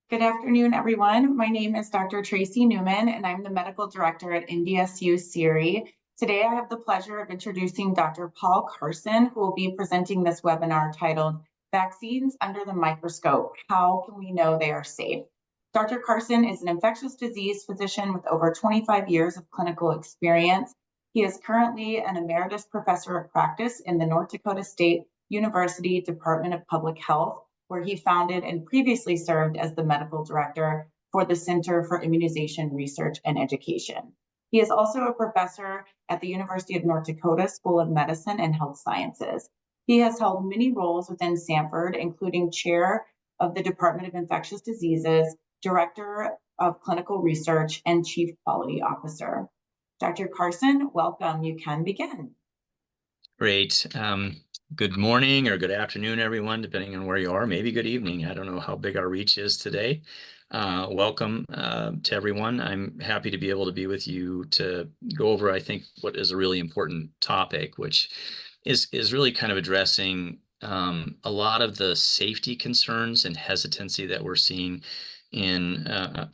Good afternoon, everyone. My name is Dr. Tracy Newman, and I'm the Medical Director at NDSU CIRE. Today, I have the pleasure of introducing Dr. Paul Carson, who will be presenting this webinar titled Vaccines Under the Microscope, How Can We Know They Are Safe? Dr. Carson is an infectious disease physician with over 25 years of clinical experience. He is currently an Emeritus Professor of Practice in the North Dakota State University Department of Public Health, where he founded and previously served as the medical director for the Center for Immunization Research and Education. He is also a professor at the University of North Dakota School of Medicine and Health Sciences. He has held many roles within Sanford, including chair of the Department of Infectious Diseases, director of clinical research, and chief quality officer. Dr. Carson, welcome. You can begin. Great. Good morning or good afternoon, everyone, depending on where you are. Maybe good evening. I don't know how big our reach is today. Welcome to everyone. I'm happy to be able to be with you to go over, I think, what is a really important topic, which is really kind of addressing a lot of the safety concerns and hesitancy that we're seeing in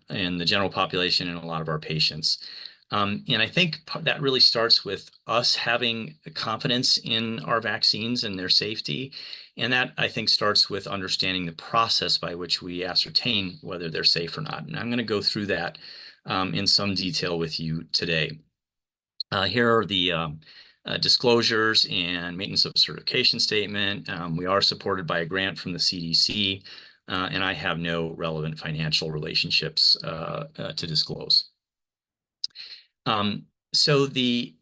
the general population and a lot of our patients. And I think that really starts with us having confidence in our vaccines and their safety. And that, I think, starts with understanding the process by which we ascertain whether they're safe or not. And I'm going to go through that in some detail with you today. Here are the disclosures and maintenance of certification statement. We are supported by a grant from the CDC, and I have no relevant financial relationships to disclose. So the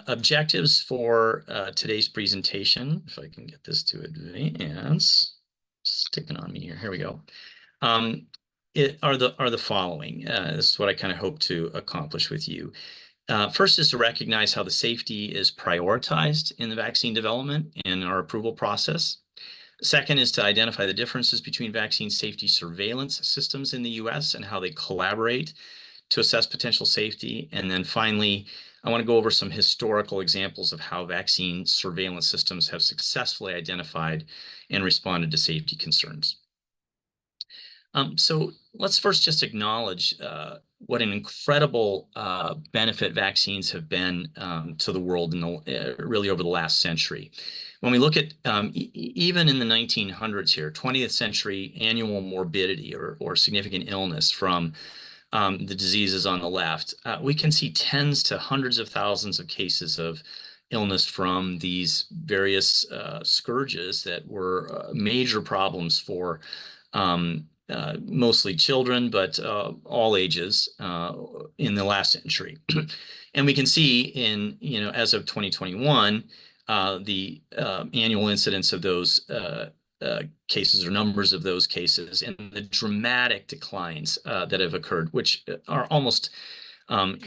objectives for today's presentation, if I can get this to advance, sticking on me here we go, are the following. This is what I kind of hope to accomplish with you. First is to recognize how the safety is prioritized in the vaccine development and our approval process. Second is to identify the differences between vaccine safety surveillance systems in the US and how they collaborate to assess potential safety. And then finally, I want to go over some historical examples of how vaccine surveillance systems have successfully identified and responded to safety concerns. So let's first just acknowledge what an incredible benefit vaccines have been to the world really over the last century. When we look at even in the 1900s here, 20th century annual morbidity or significant illness from the diseases on the left, we can see tens to hundreds of thousands of cases of illness from these various scourges that were major problems for mostly children, but all ages in the last century. And we can see in, as of 2021, the annual incidence of those cases or numbers of those cases and the dramatic declines that have occurred, which are almost in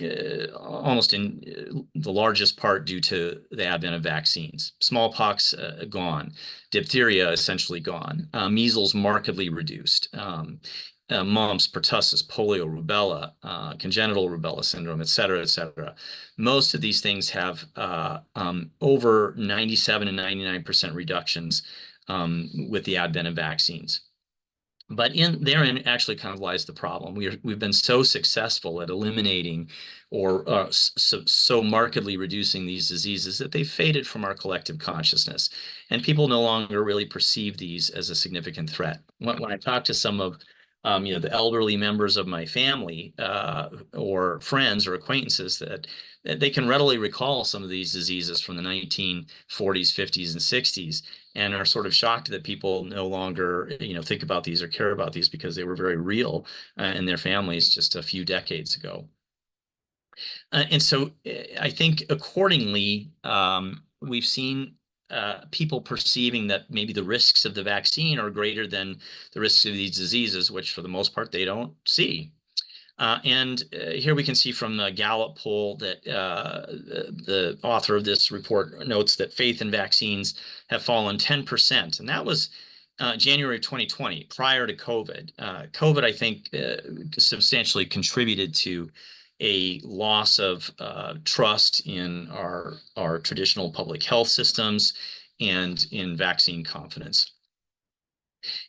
the largest part due to the advent of vaccines. Smallpox gone, diphtheria essentially gone, measles markedly reduced, mumps, pertussis, polio, rubella, congenital rubella syndrome, et cetera, et cetera. Most of these things have over 97 and 99% reductions with the advent of vaccines. But therein actually kind of lies the problem. We've been so successful at eliminating or so markedly reducing these diseases that they've faded from our collective consciousness. And people no longer really perceive these as a significant threat. When I talk to some of the elderly members of my family or friends or acquaintances, that they can readily recall some of these diseases from the 1940s, 50s, and 60s, and are sort of shocked that people no longer, think about these or care about these because they were very real in their families just a few decades ago. And so I think accordingly, we've seen people perceiving that maybe the risks of the vaccine are greater than the risks of these diseases, which for the most part they don't see. And here we can see from the Gallup poll that the author of this report notes that faith in vaccines have fallen 10%. And that was January 2020, prior to COVID. COVID, I think, substantially contributed to a loss of trust in our traditional public health systems and in vaccine confidence.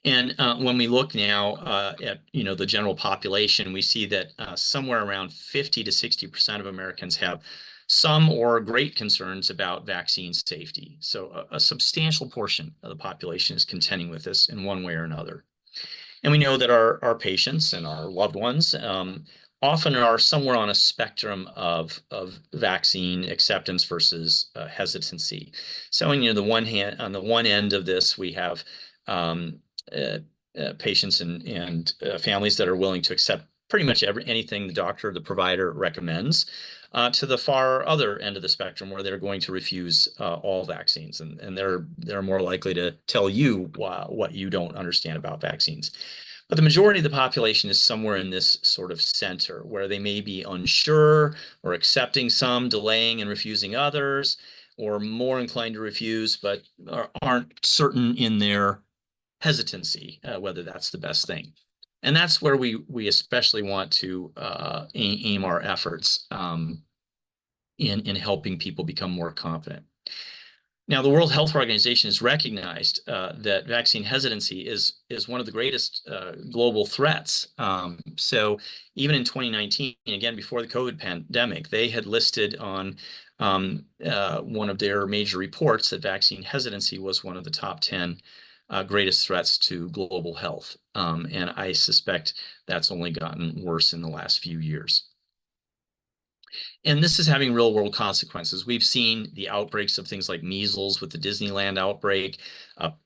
And when we look now at the general population, we see that somewhere around 50 to 60% of Americans have some or great concerns about vaccine safety. So a substantial portion of the population is contending with this in one way or another. And we know that our patients and our loved ones often are somewhere on a spectrum of vaccine acceptance versus hesitancy. So on the one hand, on the one end of this, we have patients and families that are willing to accept pretty much anything the doctor or the provider recommends, to the far other end of the spectrum where they're going to refuse all vaccines, and they're more likely to tell you what you don't understand about vaccines. But the majority of the population is somewhere in this sort of center where they may be unsure or accepting some, delaying and refusing others, or more inclined to refuse, but aren't certain in their hesitancy, whether that's the best thing. And that's where we especially want to aim our efforts in helping people become more confident. Now, the World Health Organization has recognized that vaccine hesitancy is one of the greatest global threats. So even in 2019, again, before the COVID pandemic, they had listed on one of their major reports that vaccine hesitancy was one of the top 10 greatest threats to global health. And I suspect that's only gotten worse in the last few years. And this is having real world consequences. We've seen the outbreaks of things like measles with the Disneyland outbreak.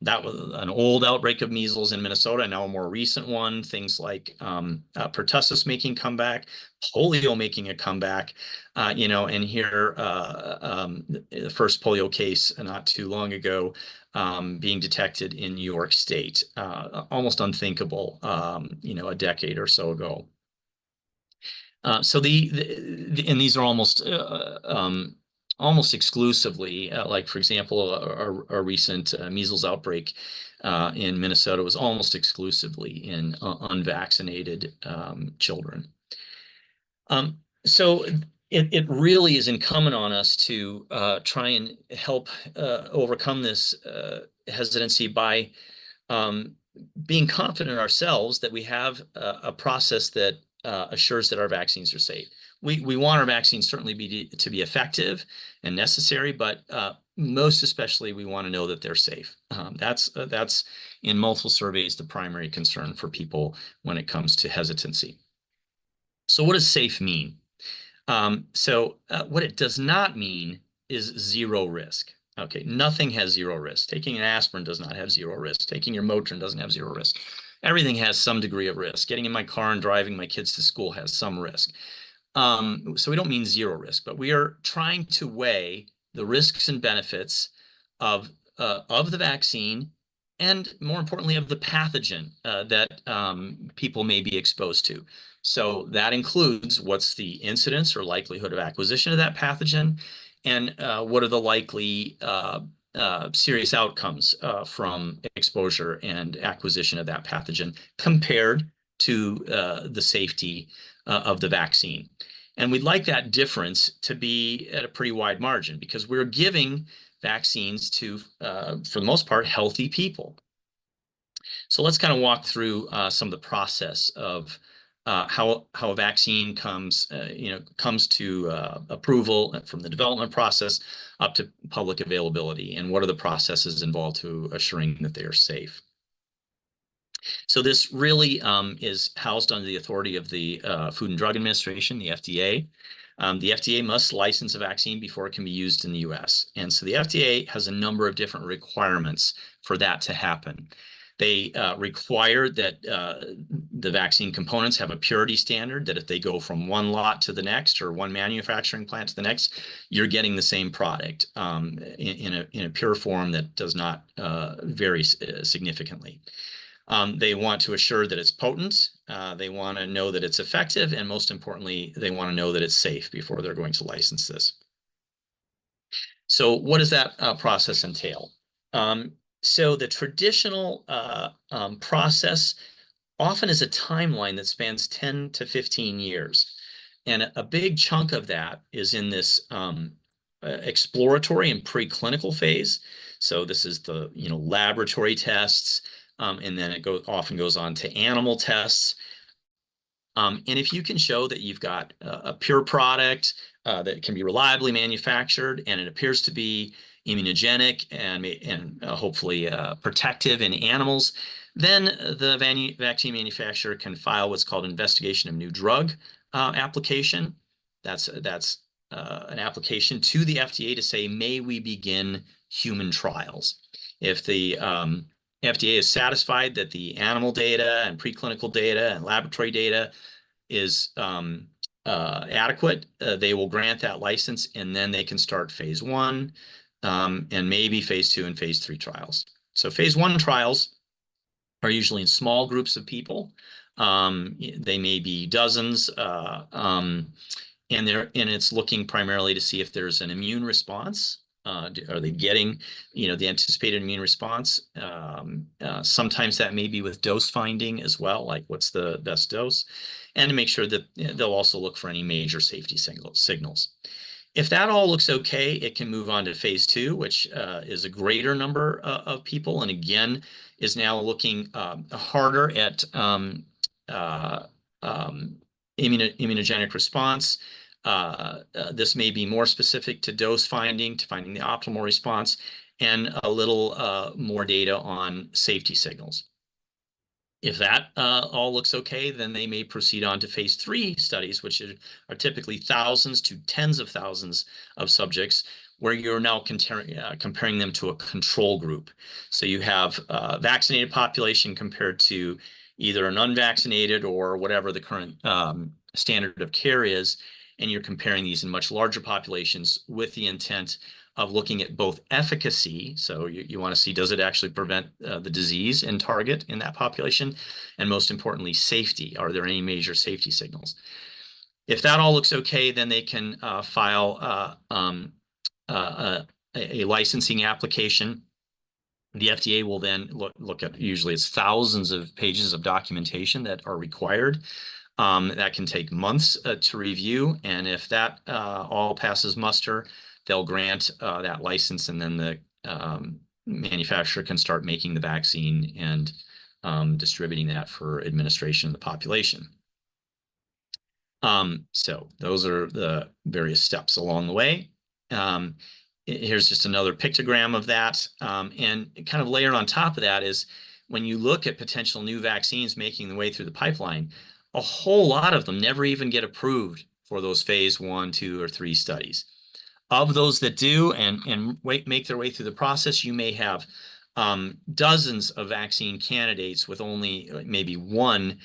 That was an old outbreak of measles in Minnesota, now a more recent one. Things like pertussis making comeback, polio making a comeback, and here the first polio case not too long ago being detected in New York State, almost unthinkable, a decade or so ago. So and these are almost exclusively, like for example, a recent measles outbreak in Minnesota was almost exclusively in unvaccinated children. So it really is incumbent on us to try and help overcome this hesitancy by being confident ourselves that we have a process that assures that our vaccines are safe. We want our vaccines certainly to be effective and necessary, but most especially we want to know that they're safe. That's in multiple surveys the primary concern for people when it comes to hesitancy. So what does safe mean? What it does not mean is zero risk. Okay, nothing has zero risk. Taking an aspirin does not have zero risk. Taking your Motrin doesn't have zero risk. Everything has some degree of risk. Getting in my car and driving my kids to school has some risk. So we don't mean zero risk, but we are trying to weigh the risks and benefits of the vaccine, and more importantly, of the pathogen that people may be exposed to. So that includes what's the incidence or likelihood of acquisition of that pathogen, and what are the likely serious outcomes from exposure and acquisition of that pathogen compared to the safety of the vaccine. And we'd like that difference to be at a pretty wide margin, because we're giving vaccines to, for the most part, healthy people. So let's kind of walk through some of the process of how a vaccine comes to approval from the development process up to public availability, and what are the processes involved to assuring that they are safe. So this really is housed under the authority of the Food and Drug Administration, the FDA. The FDA must license a vaccine before it can be used in the US. And so the FDA has a number of different requirements for that to happen. They require that the vaccine components have a purity standard, that if they go from one lot to the next or one manufacturing plant to the next, you're getting the same product in a pure form that does not vary significantly. They want to assure that it's potent. They want to know that it's effective. And most importantly, they want to know that it's safe before they're going to license this. So what does that process entail? So the traditional process often is a timeline that spans 10 to 15 years. And a big chunk of that is in this exploratory and preclinical phase. So this is the laboratory tests, and then it often goes on to animal tests. And if you can show that you've got a pure product that can be reliably manufactured and it appears to be immunogenic and hopefully protective in animals, then the vaccine manufacturer can file what's called investigation of new drug application. That's an application to the FDA to say, may we begin human trials? If the FDA is satisfied that the animal data and preclinical data and laboratory data is adequate, they will grant that license, and then they can start phase 1 and maybe phase 2 and phase 3 trials. So phase 1 trials are usually in small groups of people. They may be dozens, and it's looking primarily to see if there's an immune response. Are they getting, the anticipated immune response? Sometimes that may be with dose finding as well, like what's the best dose, and to make sure that they'll also look for any major safety signals. If that all looks okay, it can move on to phase 2, which is a greater number of people, and again is now looking harder at immunogenic response. This may be more specific to dose finding, to finding the optimal response, and a little more data on safety signals. If that all looks okay, then they may proceed on to phase 3 studies, which are typically thousands to tens of thousands of subjects, where you're now comparing them to a control group. So you have a vaccinated population compared to either an unvaccinated or whatever the current standard of care is, and you're comparing these in much larger populations with the intent of looking at both efficacy. So you want to see, does it actually prevent the disease in target in that population? And most importantly, safety. Are there any major safety signals? If that all looks okay, then they can file a licensing application. The FDA will then look at, usually it's thousands of pages of documentation that are required. That can take months to review. And if that all passes muster, they'll grant that license, and then the manufacturer can start making the vaccine and distributing that for administration in the population. So those are the various steps along the way. Here's just another pictogram of that. And kind of layered on top of that is, when you look at potential new vaccines making their way through the pipeline, a whole lot of them never even get approved for those phase 1, 2, or 3 studies. Of those that do and make their way through the process, you may have dozens of vaccine candidates with only maybe one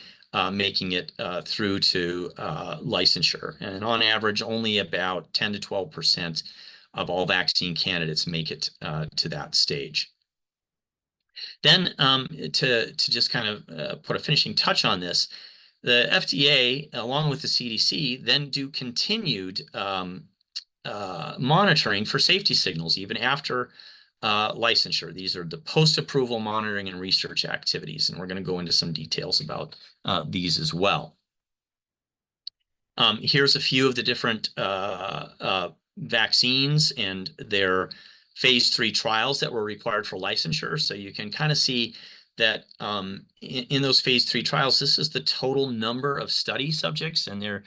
making it through to licensure. And on average, only about 10 to 12% of all vaccine candidates make it to that stage. Then to just kind of put a finishing touch on this, the FDA, along with the CDC, then do continued monitoring for safety signals even after licensure. These are the post-approval monitoring and research activities, and we're going to go into some details about these as well. Here's a few of the different vaccines and their phase 3 trials that were required for licensure. So you can kind of see that in those phase 3 trials, this is the total number of study subjects, and they're,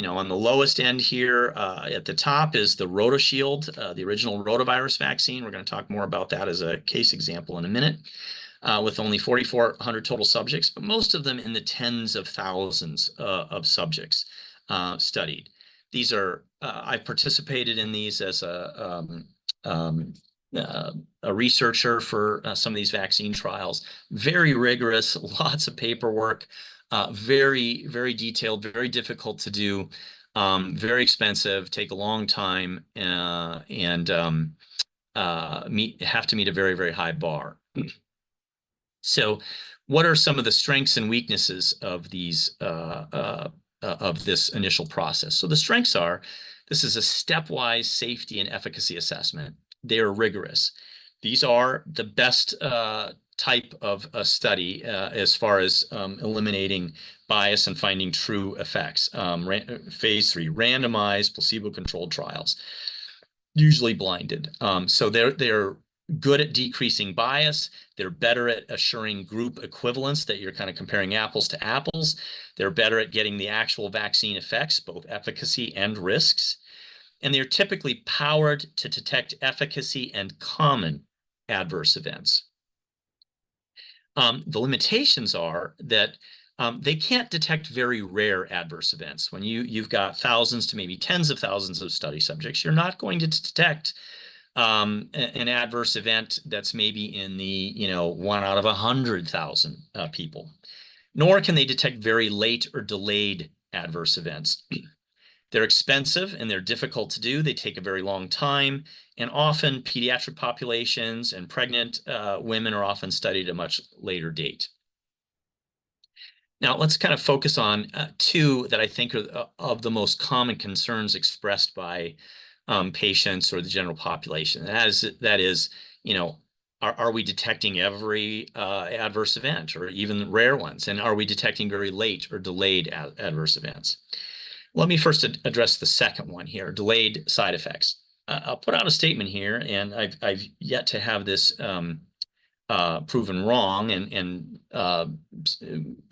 on the lowest end here at the top is the RotaShield, the original rotavirus vaccine. We're going to talk more about that as a case example in a minute, with only 4,400 total subjects, but most of them in the tens of thousands of subjects studied. These are, I've participated in these as a researcher for some of these vaccine trials. Very rigorous, lots of paperwork, very, very detailed, very difficult to do, very expensive, take a long time, and have to meet a very, very high bar. So what are some of the strengths and weaknesses of these of this initial process? So the strengths are, this is a stepwise safety and efficacy assessment. They're rigorous. These are the best type of a study as far as eliminating bias and finding true effects. Phase 3, randomized, placebo-controlled trials, usually blinded. So they're good at decreasing bias. They're better at assuring group equivalence, that you're kind of comparing apples to apples. They're better at getting the actual vaccine effects, both efficacy and risks. And they're typically powered to detect efficacy and common adverse events. The limitations are that they can't detect very rare adverse events. When you've got thousands to maybe tens of thousands of study subjects, you're not going to detect an adverse event that's maybe in the 1 out of 100,000 people. Nor can they detect very late or delayed adverse events. They're expensive and they're difficult to do. They take a very long time, and often pediatric populations and pregnant women are often studied at a much later date. Now, let's kind of focus on two that I think are of the most common concerns expressed by patients or the general population. That is, are we detecting every adverse event or even rare ones? And are we detecting very late or delayed adverse events? Let me first address the second one here, delayed side effects. I'll put out a statement here, and I've yet to have this proven wrong, and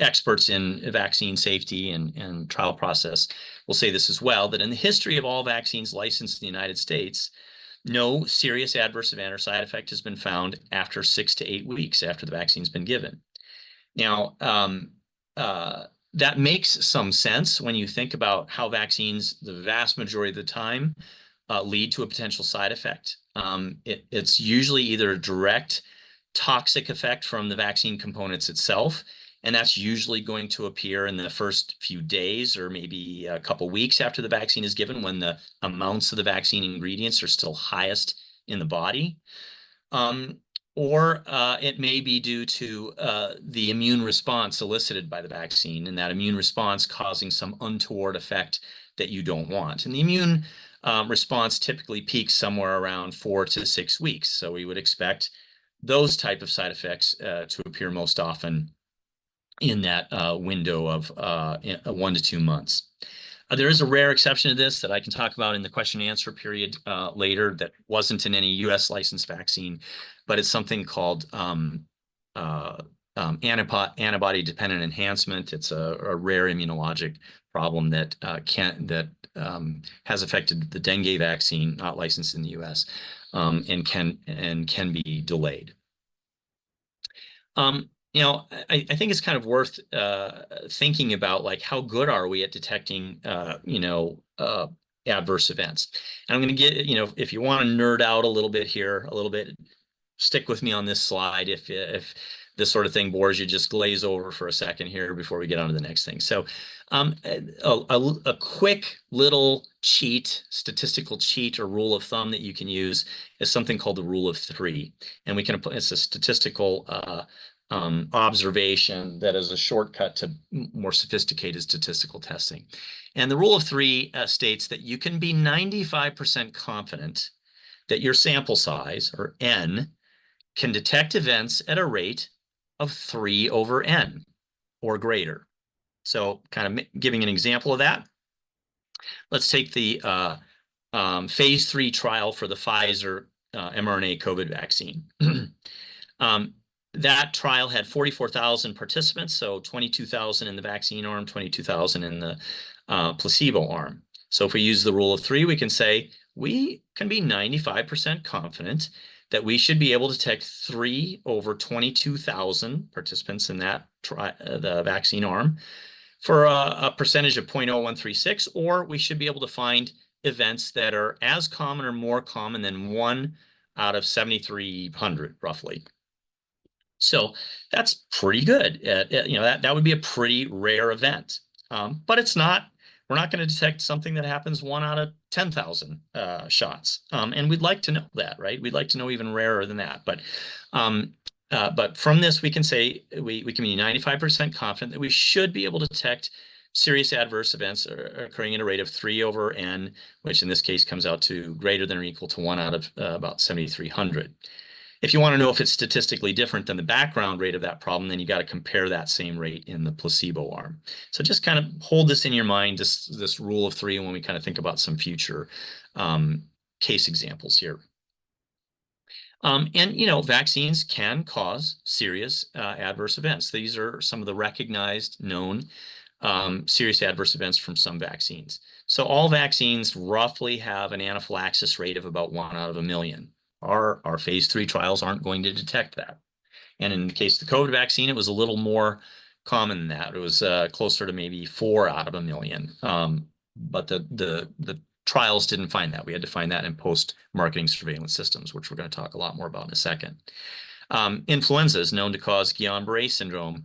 experts in vaccine safety and trial process will say this as well, that in the history of all vaccines licensed in the United States, no serious adverse event or side effect has been found after 6 to 8 weeks after the vaccine's been given. Now, that makes some sense when you think about how vaccines, the vast majority of the time, lead to a potential side effect. It's usually either a direct toxic effect from the vaccine components itself, and that's usually going to appear in the first few days or maybe a couple weeks after the vaccine is given, when the amounts of the vaccine ingredients are still highest in the body. Or it may be due to the immune response elicited by the vaccine, and that immune response causing some untoward effect that you don't want. And the immune response typically peaks somewhere around 4 to 6 weeks. So we would expect those type of side effects to appear most often in that window of 1 to 2 months. There is a rare exception to this that I can talk about in the question and answer period later, that wasn't in any U.S. licensed vaccine, but it's something called antibody-dependent enhancement. It's a rare immunologic problem that has affected the dengue vaccine, not licensed in the U.S., and can be delayed. I think it's kind of worth thinking about, like, how good are we at detecting, adverse events? And I'm going to get, if you want to nerd out a little bit here, stick with me on this slide. If this sort of thing bores you, just glaze over for a second here before we get on to the next thing. So a quick little statistical cheat or rule of thumb that you can use is something called the rule of 3. And it's a statistical observation that is a shortcut to more sophisticated statistical testing. And the rule of 3 states that you can be 95% confident that your sample size, or N, can detect events at a rate of 3 over N or greater. So kind of giving an example of that, let's take the phase 3 trial for the Pfizer mRNA COVID vaccine. That trial had 44,000 participants, so 22,000 in the vaccine arm, 22,000 in the placebo arm. So if we use the rule of 3, we can say we can be 95% confident that we should be able to detect 3 over 22,000 participants in that the vaccine arm for a percentage of 0.0136, or we should be able to find events that are as common or more common than 1 out of 7,300, roughly. So that's pretty good. That would be a pretty rare event, but it's not. We're not going to detect something that happens 1 out of 10,000 shots, and we'd like to know that, right? We'd like to know even rarer than that. But from this, we can say we can be 95% confident that we should be able to detect serious adverse events occurring at a rate of 3 over N, which in this case comes out to greater than or equal to 1 out of about 7,300. If you want to know if it's statistically different than the background rate of that problem, then you got to compare that same rate in the placebo arm. So just kind of hold this in your mind, this rule of 3, when we kind of think about some future case examples here. And, vaccines can cause serious adverse events. These are some of the recognized, known serious adverse events from some vaccines. So all vaccines roughly have an anaphylaxis rate of about 1 out of a million. Our phase 3 trials aren't going to detect that. And in the case of the COVID vaccine, it was a little more common than that. It was closer to maybe 4 out of a million. But the trials didn't find that. We had to find that in post-marketing surveillance systems, which we're going to talk a lot more about in a second. Influenza is known to cause Guillain-Barré syndrome,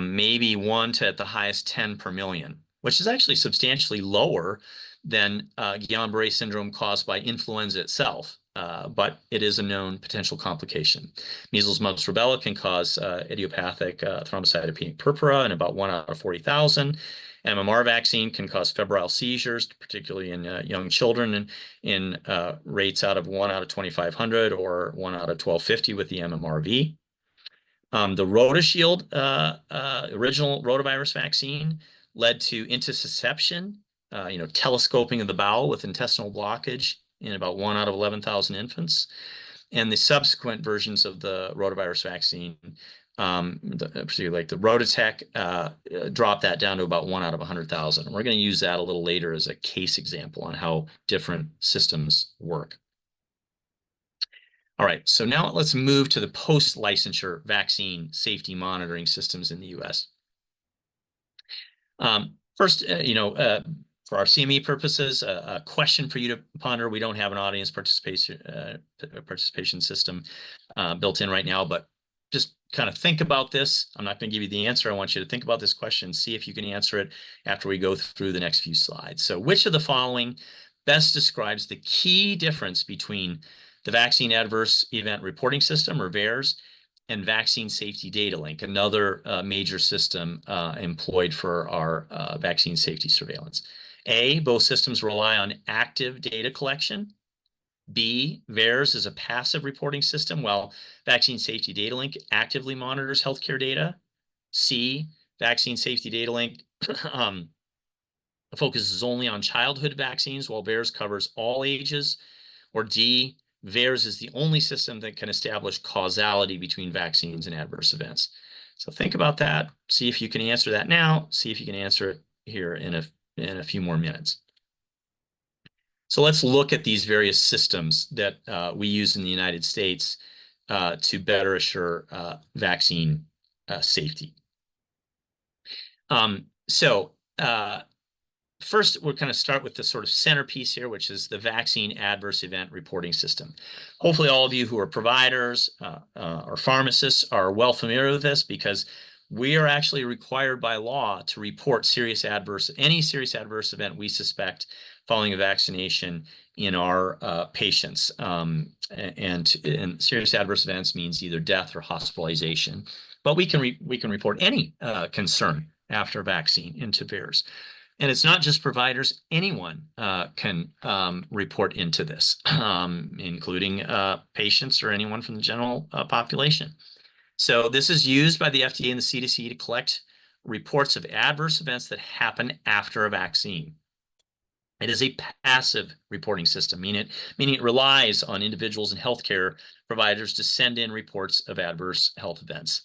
maybe 1 to at the highest 10 per million, which is actually substantially lower than Guillain-Barré syndrome caused by influenza itself, but it is a known potential complication. Measles, mumps, rubella can cause idiopathic thrombocytopenic purpura in about 1 out of 40,000. MMR vaccine can cause febrile seizures, particularly in young children, and in rates out of 1 out of 2,500 or 1 out of 1,250 with the MMRV. The RotaShield original rotavirus vaccine led to intussusception, telescoping of the bowel with intestinal blockage in about 1 out of 11,000 infants. And the subsequent versions of the rotavirus vaccine, particularly like the RotaTeq, dropped that down to about 1 out of 100,000. And we're going to use that a little later as a case example on how different systems work. All right, so now let's move to the post-licensure vaccine safety monitoring systems in the U.S. First, for our CME purposes, a question for you to ponder. We don't have an audience participation system built in right now, but just kind of think about this. I'm not going to give you the answer. I want you to think about this question, see if you can answer it after we go through the next few slides. So which of the following best describes the key difference between the Vaccine Adverse Event Reporting System, or VAERS, and Vaccine Safety Data Link, another major system employed for our vaccine safety surveillance? A, both systems rely on active data collection. B, VAERS is a passive reporting system, while Vaccine Safety Data Link actively monitors healthcare data. C, Vaccine Safety Data Link focuses only on childhood vaccines, while VAERS covers all ages. Or D, VAERS is the only system that can establish causality between vaccines and adverse events. So think about that. See if you can answer that now. See if you can answer it here in a few more minutes. So let's look at these various systems that we use in the United States to better assure vaccine safety. First, we're going to start with the sort of centerpiece here, which is the Vaccine Adverse Event Reporting System. Hopefully all of you who are providers or pharmacists are well familiar with this, because we are actually required by law to report any serious adverse event we suspect following a vaccination in our patients. And serious adverse events means either death or hospitalization. But we can report any concern after vaccine into VAERS. And it's not just providers. Anyone can report into this, including patients or anyone from the general population. So this is used by the FDA and the CDC to collect reports of adverse events that happen after a vaccine. It is a passive reporting system, meaning it relies on individuals and healthcare providers to send in reports of adverse health events.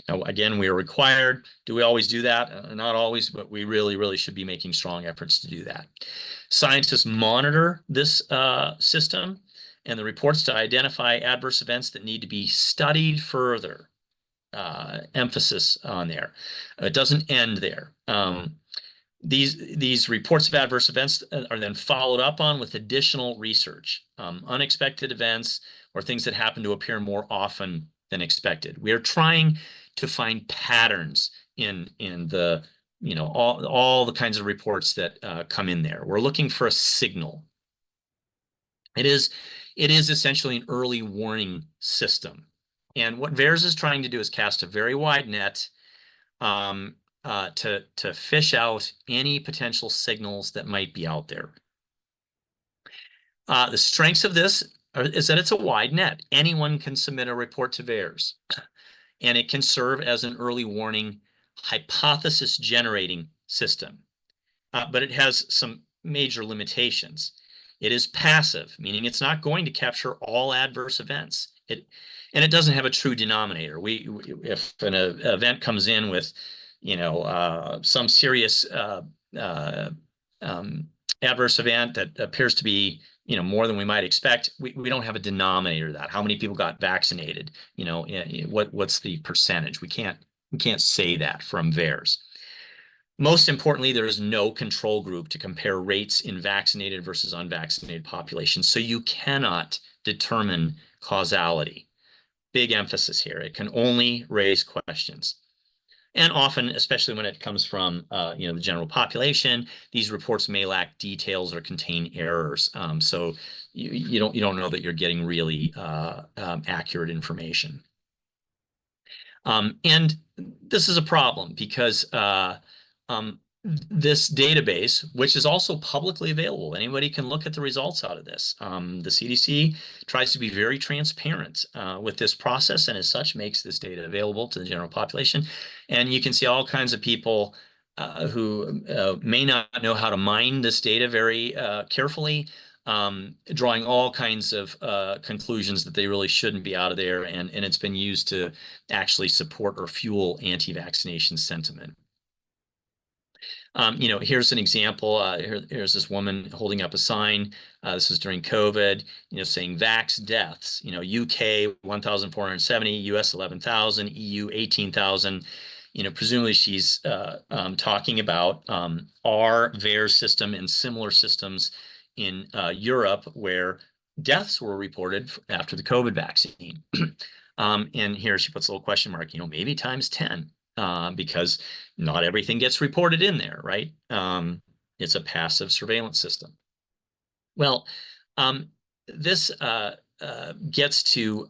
Now, again, we are required. Do we always do that? Not always, but we really, really should be making strong efforts to do that. Scientists monitor this system and the reports to identify adverse events that need to be studied further. Emphasis on there. It doesn't end there. These reports of adverse events are then followed up on with additional research, unexpected events or things that happen to appear more often than expected. We are trying to find patterns in the all the kinds of reports that come in there. We're looking for a signal. It is essentially an early warning system, and what VAERS is trying to do is cast a very wide net to fish out any potential signals that might be out there. The strengths of this is that it's a wide net. Anyone can submit a report to VAERS, and it can serve as an early warning hypothesis generating system. But it has some major limitations. It is passive, meaning it's not going to capture all adverse events. And it doesn't have a true denominator. If an event comes in with, some serious adverse event that appears to be, more than we might expect, we don't have a denominator of that. How many people got vaccinated? What's the percentage? We can't say that from VAERS. Most importantly, there is no control group to compare rates in vaccinated versus unvaccinated populations. So you cannot determine causality. Big emphasis here. It can only raise questions. And often, especially when it comes from the general population, these reports may lack details or contain errors. So you don't know that you're getting really accurate information. And this is a problem because this database, which is also publicly available, anybody can look at the results out of this. The CDC tries to be very transparent with this process, and as such makes this data available to the general population. And you can see all kinds of people who may not know how to mine this data very carefully, drawing all kinds of conclusions that they really shouldn't be out of there, and it's been used to actually support or fuel anti-vaccination sentiment. Here's an example. Here's this woman holding up a sign. This was during COVID, saying vax deaths, UK 1,470, US 11,000, EU 18,000. Presumably she's talking about our VAERS system and similar systems in Europe where deaths were reported after the COVID vaccine. And here she puts a little question mark, maybe times 10. Because not everything gets reported in there, right? It's a passive surveillance system. Well, this gets to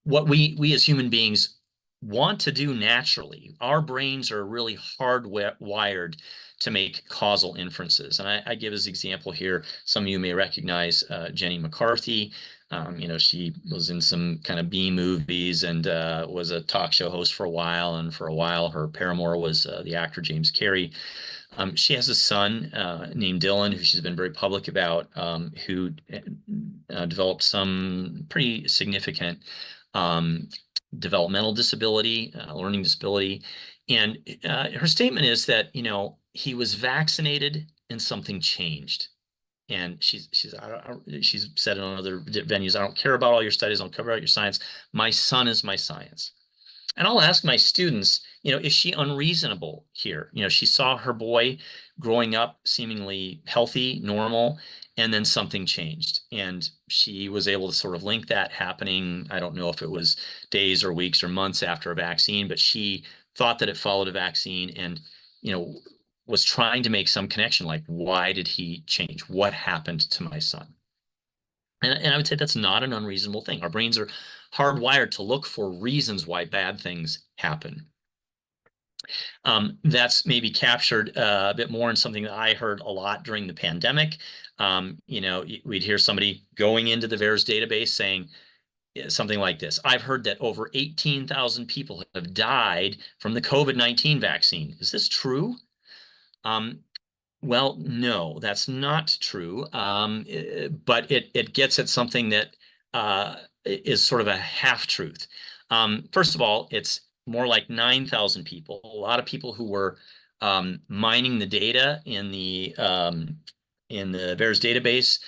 what we as human beings want to do naturally. Our brains are really hardwired to make causal inferences. And I give as an example here, some of you may recognize Jenny McCarthy. She was in some kind of B movies and was a talk show host for a while. And for a while, her paramour was the actor James Carey. She has a son named Dylan, who she's been very public about, who developed some pretty significant developmental disability, learning disability. And her statement is that, he was vaccinated and something changed. And she's said it on other venues, I don't care about all your studies, I don't care about your science. My son is my science. And I'll ask my students, is she unreasonable here? She saw her boy growing up seemingly healthy, normal, and then something changed. And she was able to sort of link that happening. I don't know if it was days or weeks or months after a vaccine, but she thought that it followed a vaccine and, was trying to make some connection, like, why did he change? What happened to my son? And I would say that's not an unreasonable thing. Our brains are hardwired to look for reasons why bad things happen. That's maybe captured a bit more in something that I heard a lot during the pandemic. We'd hear somebody going into the VAERS database saying something like this: I've heard that over 18,000 people have died from the COVID-19 vaccine. Is this true? Well, no, that's not true. But it gets at something that is sort of a half-truth. First of all, it's more like 9,000 people. A lot of people who were mining the data in the VAERS database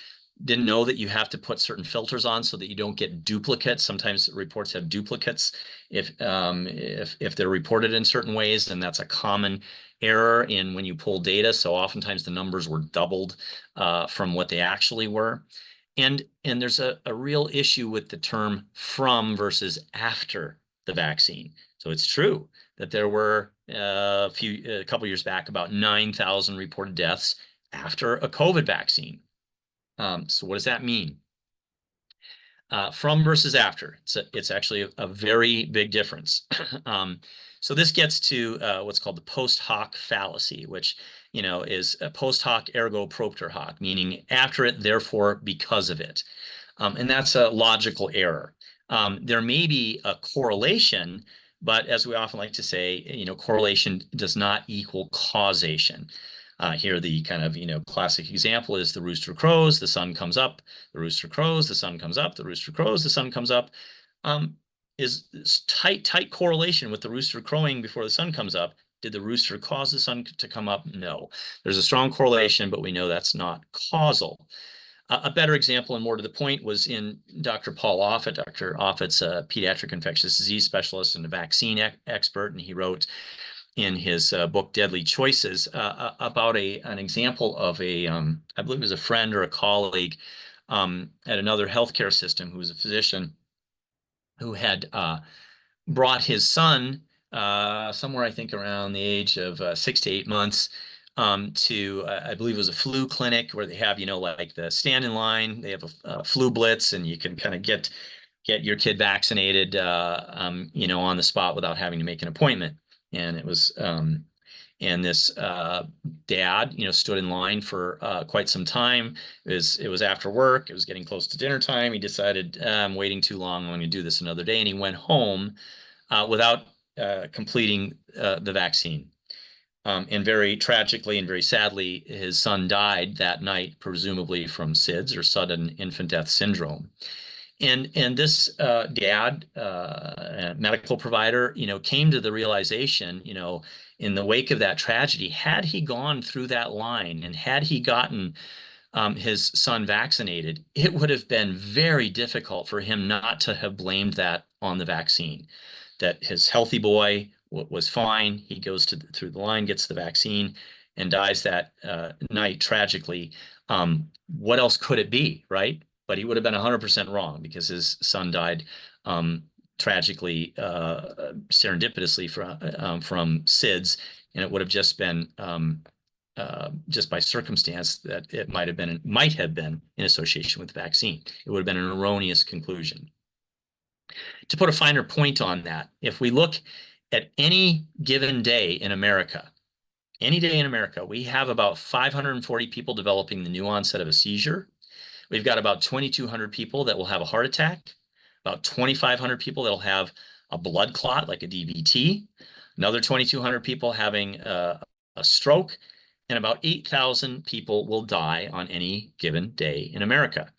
didn't know that you have to put certain filters on so that you don't get duplicates. Sometimes reports have duplicates if they're reported in certain ways, and that's a common error in when you pull data. So oftentimes the numbers were doubled from what they actually were. And there's a real issue with the term from versus after the vaccine. So it's true that there were a couple years back about 9,000 reported deaths after a COVID vaccine. So what does that mean? From versus after, it's actually a very big difference. So this gets to what's called the post hoc fallacy, which is a post hoc ergo propter hoc, meaning after it, therefore because of it. And that's a logical error. There may be a correlation, but as we often like to say, correlation does not equal causation. Here, the kind of, classic example is the rooster crows, the sun comes up, the rooster crows, the sun comes up, the rooster crows, the sun comes up. Is tight correlation with the rooster crowing before the sun comes up. Did the rooster cause the sun to come up? No. There's a strong correlation, but we know that's not causal. A better example and more to the point was in Dr. Paul Offit. Dr. Offit's a pediatric infectious disease specialist and a vaccine expert, and he wrote in his book Deadly Choices about an example of I believe it was a friend or a colleague at another healthcare system who was a physician who had brought his son somewhere, I think, around the age of 6 to 8 months to, I believe it was a flu clinic where they have, like the stand in line, they have a flu blitz, and you can kind of get your kid vaccinated, on the spot without having to make an appointment. And it was, and this dad, stood in line for quite some time. It was after work. It was getting close to dinner time. He decided, I'm waiting too long. I'm going to do this another day. And he went home without completing the vaccine. And very tragically and very sadly, his son died that night, presumably from SIDS, or sudden infant death syndrome. And this dad, medical provider, came to the realization, in the wake of that tragedy, had he gone through that line and had he gotten his son vaccinated, it would have been very difficult for him not to have blamed that on the vaccine. That his healthy boy was fine. He goes through the line, gets the vaccine, and dies that night tragically. What else could it be, right? But he would have been 100% wrong because his son died tragically, serendipitously from SIDS, and it would have just been just by circumstance that it might have been in association with the vaccine. It would have been an erroneous conclusion. To put a finer point on that, if we look at any given day in America, we have about 540 people developing the new onset of a seizure. We've got about 2,200 people that will have a heart attack, about 2,500 people that will have a blood clot like a DVT, another 2,200 people having a stroke, and about 8,000 people will die on any given day in America.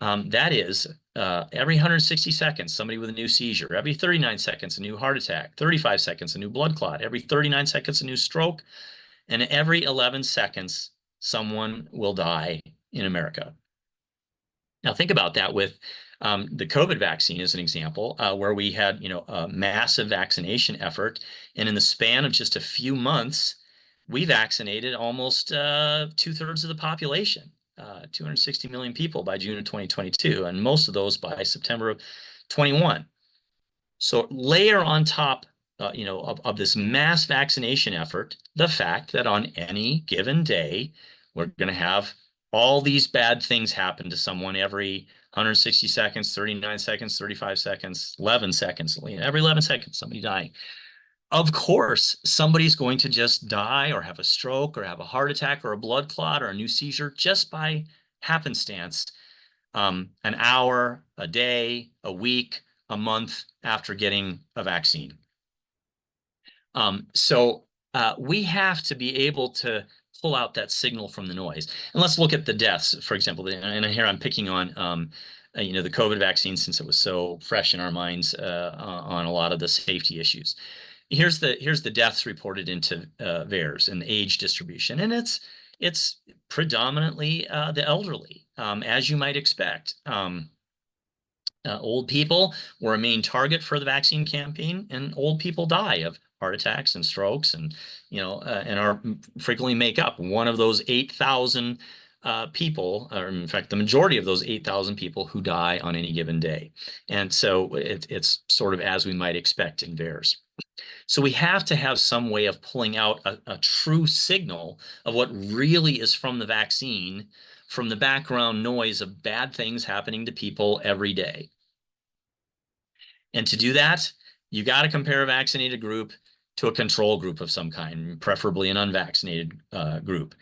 That is, every 160 seconds, somebody with a new seizure, every 39 seconds, a new heart attack, 35 seconds, a new blood clot, every 39 seconds, a new stroke, and every 11 seconds, someone will die in America. Now, think about that with the COVID vaccine as an example, where we had, a massive vaccination effort. And in the span of just a few months, we vaccinated almost 2/3 of the population, 260 million people by June of 2022, and most of those by September of 21. So layer on top, of this mass vaccination effort, the fact that on any given day, we're going to have all these bad things happen to someone every 160 seconds, 39 seconds, 35 seconds, 11 seconds, every 11 seconds, somebody dying. Of course, somebody's going to just die or have a stroke or have a heart attack or a blood clot or a new seizure just by happenstance, an hour, a day, a week, a month after getting a vaccine. So we have to be able to pull out that signal from the noise. And let's look at the deaths, for example. And here I'm picking on, the COVID vaccine since it was so fresh in our minds on a lot of the safety issues. Here's the deaths reported into VAERS and the age distribution, and it's predominantly the elderly, as you might expect. Old people were a main target for the vaccine campaign, and old people die of heart attacks and strokes, and and are frequently make up one of those 8,000 people, or in fact, the majority of those 8,000 people who die on any given day. And so it's sort of as we might expect in VAERS. So we have to have some way of pulling out a true signal of what really is from the vaccine, from the background noise of bad things happening to people every day. And to do that, you got to compare a vaccinated group to a control group of some kind, preferably an unvaccinated group.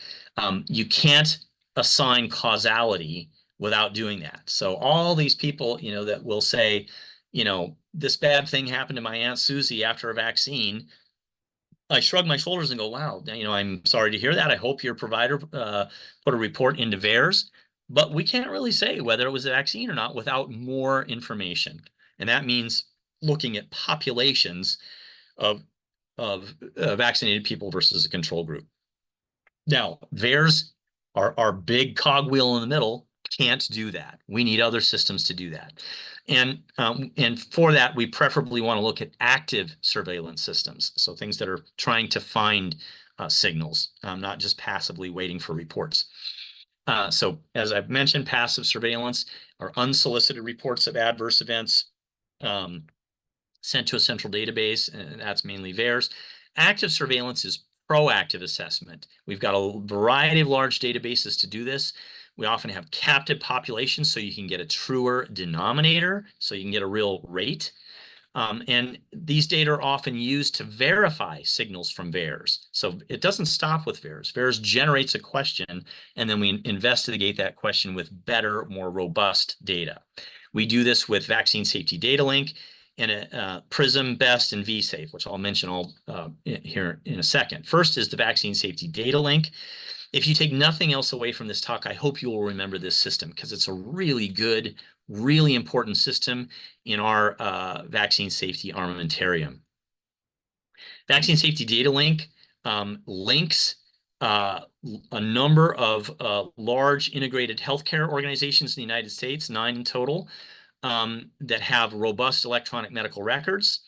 You can't assign causality without doing that. So all these people, that will say, this bad thing happened to my Aunt Susie after a vaccine, I shrug my shoulders and go, wow, I'm sorry to hear that. I hope your provider put a report into VAERS, but we can't really say whether it was a vaccine or not without more information. And that means looking at populations of vaccinated people versus a control group. Now, VAERS, our big cogwheel in the middle, can't do that. We need other systems to do that. And for that, we preferably want to look at active surveillance systems. So things that are trying to find signals, not just passively waiting for reports. So as I've mentioned, passive surveillance are unsolicited reports of adverse events sent to a central database, and that's mainly VAERS. Active surveillance is proactive assessment. We've got a variety of large databases to do this. We often have captive populations, so you can get a truer denominator, so you can get a real rate. And these data are often used to verify signals from VAERS. So it doesn't stop with VAERS. VAERS generates a question, and then we investigate that question with better, more robust data. We do this with Vaccine Safety Data Link and a PRISM, BEST, and VSafe, which I'll mention all here in a second. First is the Vaccine Safety Data Link. If you take nothing else away from this talk, I hope you will remember this system because it's a really good, really important system in our vaccine safety armamentarium. Vaccine Safety Data Link links a number of large integrated healthcare organizations in the United States, 9 in total, that have robust electronic medical records,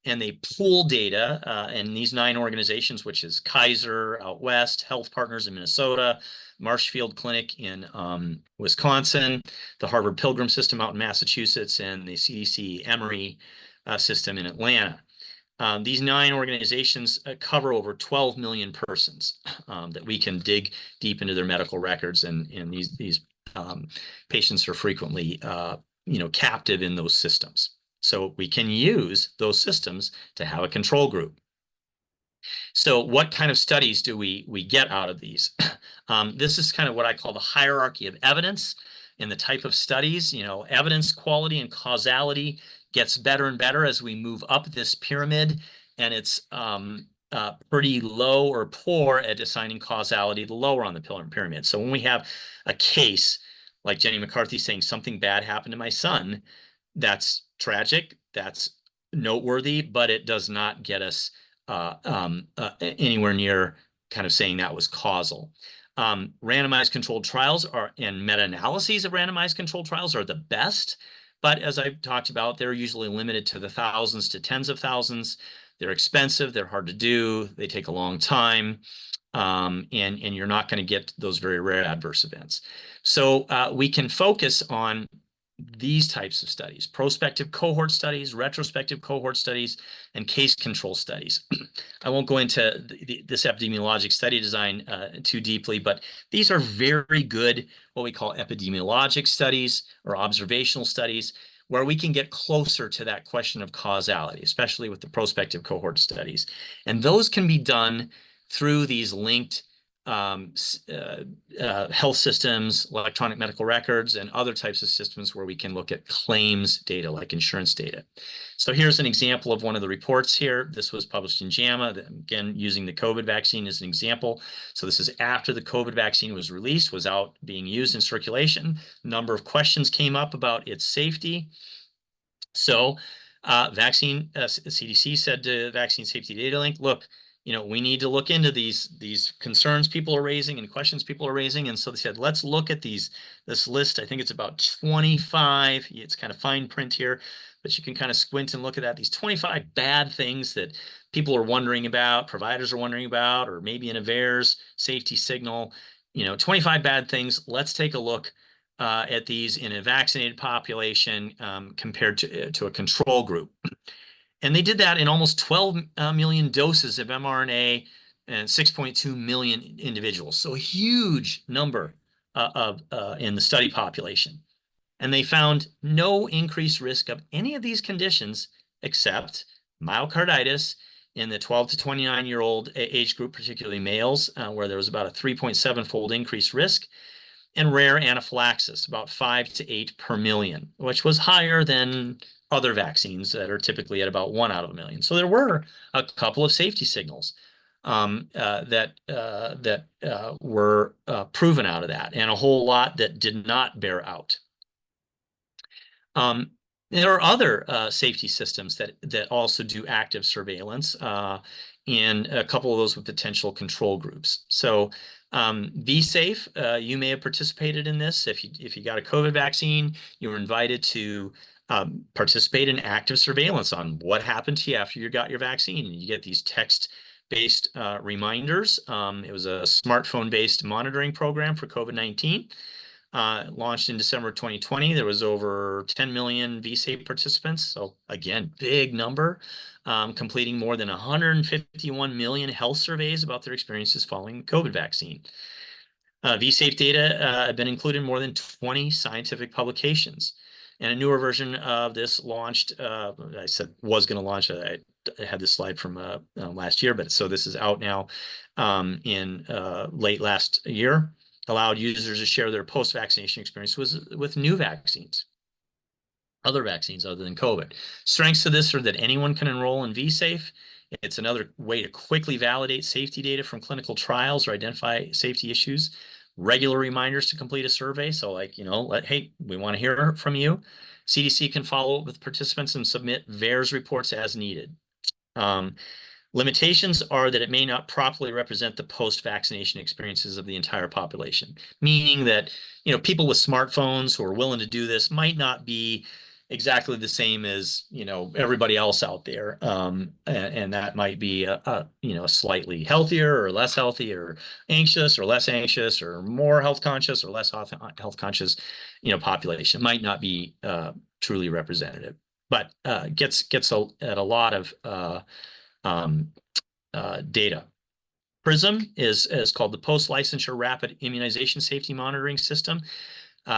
and they pool data, and these 9 organizations, which is Kaiser out west, Health Partners in Minnesota, Marshfield Clinic in Wisconsin, the Harvard Pilgrim System out in Massachusetts, and the CDC Emory system in Atlanta. These 9 organizations cover over 12 million persons that we can dig deep into their medical records, and these patients are frequently captive in those systems. So we can use those systems to have a control group. So what kind of studies do we get out of these? This is kind of what I call the hierarchy of evidence in the type of studies. Evidence quality and causality gets better and better as we move up this pyramid, and it's pretty low or poor at assigning causality the lower on the pyramid. So when we have a case like Jenny McCarthy saying something bad happened to my son, that's tragic, that's noteworthy, but it does not get us anywhere near kind of saying that was causal. Randomized controlled trials and meta-analyses of randomized controlled trials are the best, but as I've talked about, they're usually limited to the thousands to tens of thousands. They're expensive, they're hard to do, they take a long time, and you're not going to get those very rare adverse events. So we can focus on these types of studies: prospective cohort studies, retrospective cohort studies, and case control studies. I won't go into this epidemiologic study design too deeply, but these are very good, what we call epidemiologic studies or observational studies, where we can get closer to that question of causality, especially with the prospective cohort studies. And those can be done through these linked health systems, electronic medical records, and other types of systems where we can look at claims data like insurance data. So here's an example of one of the reports here. This was published in JAMA, again, using the COVID vaccine as an example. So this is after the COVID vaccine was released, was out being used in circulation. A number of questions came up about its safety. So CDC said to Vaccine Safety Data Link, look, we need to look into these concerns people are raising and questions people are raising. And so they said, let's look at this list. I think it's about 25. It's kind of fine print here, but you can kind of squint and look at that. These 25 bad things that people are wondering about, providers are wondering about, or maybe in a VAERS safety signal, 25 bad things. Let's take a look at these in a vaccinated population compared to a control group. And they did that in almost 12 million doses of mRNA and 6.2 million individuals. So a huge number in the study population. And they found no increased risk of any of these conditions except myocarditis in the 12 to 29-year-old age group, particularly males, where there was about a 3.7-fold increased risk, and rare anaphylaxis, about 5 to 8 per million, which was higher than other vaccines that are typically at about 1 out of a million. So there were a couple of safety signals that were proven out of that, and a whole lot that did not bear out. There are other safety systems that also do active surveillance, and a couple of those with potential control groups. So VSafe, you may have participated in this. If you got a COVID vaccine, you were invited to participate in active surveillance on what happened to you after you got your vaccine. And you get these text-based reminders. It was a smartphone-based monitoring program for COVID-19. Launched in December 2020. There was over 10 million VSafe participants. So again, big number, completing more than 151 million health surveys about their experiences following COVID vaccine. VSafe data have been included in more than 20 scientific publications. And a newer version of this launched, I said was going to launch, I had this slide from last year, but so this is out now in late last year. Allowed users to share their post-vaccination experience with new vaccines, other vaccines other than COVID. Strengths of this are that anyone can enroll in VSafe. It's another way to quickly validate safety data from clinical trials or identify safety issues. Regular reminders to complete a survey. So like, hey, we want to hear from you. CDC can follow up with participants and submit VAERS reports as needed. Limitations are that it may not properly represent the post-vaccination experiences of the entire population, meaning that people with smartphones who are willing to do this might not be exactly the same as everybody else out there, and that might be a slightly healthier or less healthy, or anxious or less anxious, or more health conscious or less health conscious population. It might not be truly representative, but gets at a lot of data. PRISM is called the Post-Licensure Rapid Immunization Safety Monitoring System.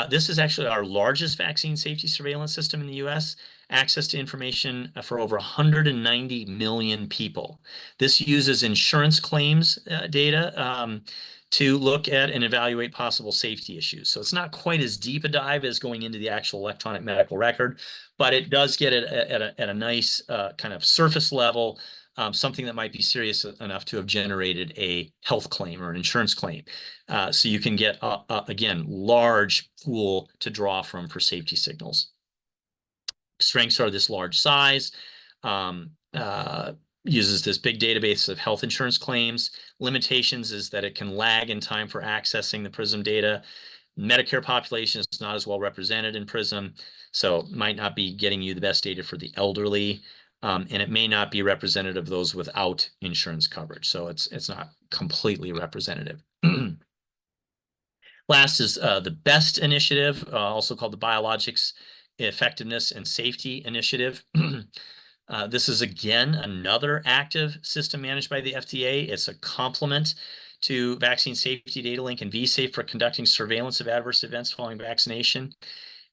This is actually our largest vaccine safety surveillance system in the U.S. Access to information for over 190 million people. This uses insurance claims data to look at and evaluate possible safety issues. So it's not quite as deep a dive as going into the actual electronic medical record, but it does get it at a nice kind of surface level, something that might be serious enough to have generated a health claim or an insurance claim. So you can get, again, large pool to draw from for safety signals. Strengths are this large size, uses this big database of health insurance claims. Limitations is that it can lag in time for accessing the PRISM data. Medicare population is not as well represented in PRISM, so might not be getting you the best data for the elderly. And it may not be representative of those without insurance coverage. So it's not completely representative. Last is the BEST initiative, also called the Biologics Effectiveness and Safety Initiative. This is, again, another active system managed by the FDA. It's a complement to Vaccine Safety Data Link and VSafe for conducting surveillance of adverse events following vaccination.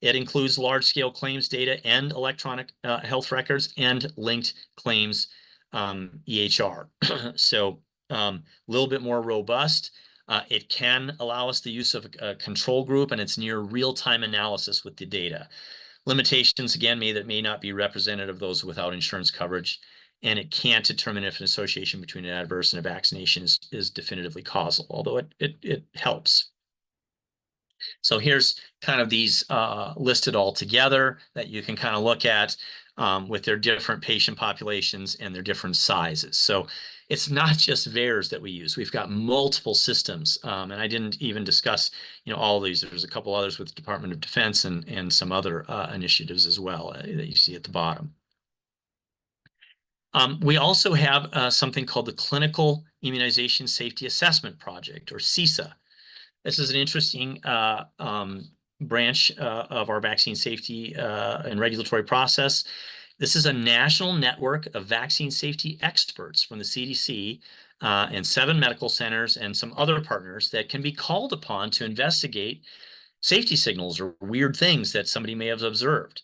It includes large-scale claims data and electronic health records and linked claims EHR. So a little bit more robust. It can allow us the use of a control group, and it's near real-time analysis with the data. Limitations, again, may not be representative of those without insurance coverage, and it can't determine if an association between an adverse and a vaccination is definitively causal, although it helps. So here's kind of these listed all together that you can kind of look at with their different patient populations and their different sizes. So it's not just VAERS that we use. We've got multiple systems, and I didn't even discuss all of these. There's a couple others with the Department of Defense and some other initiatives as well that you see at the bottom. We also have something called the Clinical Immunization Safety Assessment Project, or CISA. This is an interesting branch of our vaccine safety and regulatory process. This is a national network of vaccine safety experts from the CDC and 7 medical centers and some other partners that can be called upon to investigate safety signals or weird things that somebody may have observed.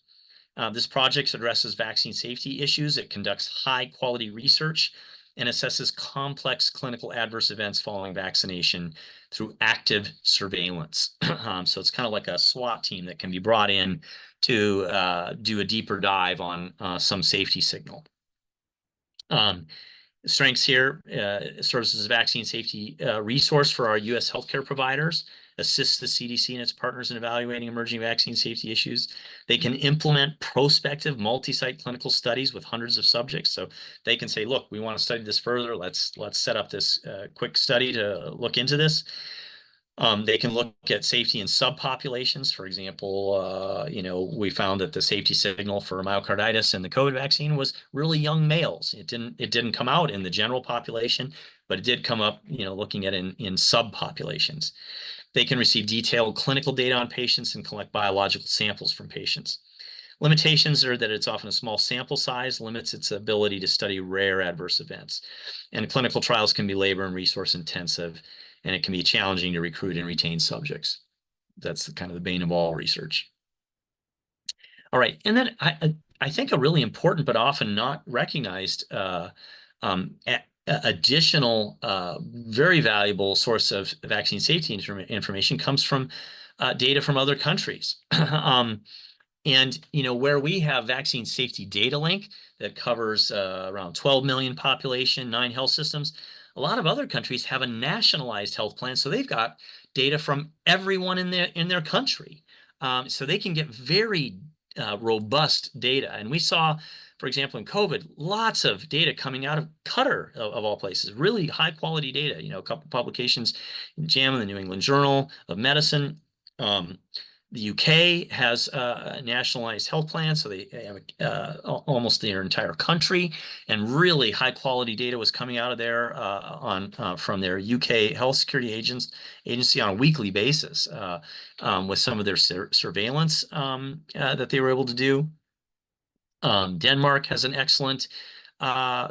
This project addresses vaccine safety issues. It conducts high-quality research and assesses complex clinical adverse events following vaccination through active surveillance. So it's kind of like a SWAT team that can be brought in to do a deeper dive on some safety signal. Strengths here, serves as a vaccine safety resource for our U.S. healthcare providers, assists the CDC and its partners in evaluating emerging vaccine safety issues. They can implement prospective multi-site clinical studies with hundreds of subjects. So they can say, look, we want to study this further. Let's set up this quick study to look into this. They can look at safety in subpopulations. For example, we found that the safety signal for myocarditis in the COVID vaccine was really young males. It didn't come out in the general population, but it did come up, looking at in subpopulations. They can receive detailed clinical data on patients and collect biological samples from patients. Limitations are that it's often a small sample size, limits its ability to study rare adverse events. And clinical trials can be labor and resource intensive, and it can be challenging to recruit and retain subjects. That's kind of the bane of all research. All right, and then I think a really important but often not recognized additional very valuable source of vaccine safety information comes from data from other countries. And where we have vaccine safety data link that covers around 12 million population, 9 health systems, a lot of other countries have a nationalized health plan, so they've got data from everyone in their country, so they can get very robust data. And we saw, for example, in COVID, lots of data coming out of Qatar, of all places, really high quality data. A couple publications in JAMA, the New England Journal of Medicine. The UK has a nationalized health plan, so they have almost their entire country, and really high quality data was coming out of there from their UK Health Security Agency on a weekly basis with some of their surveillance that they were able to do. Denmark has an excellent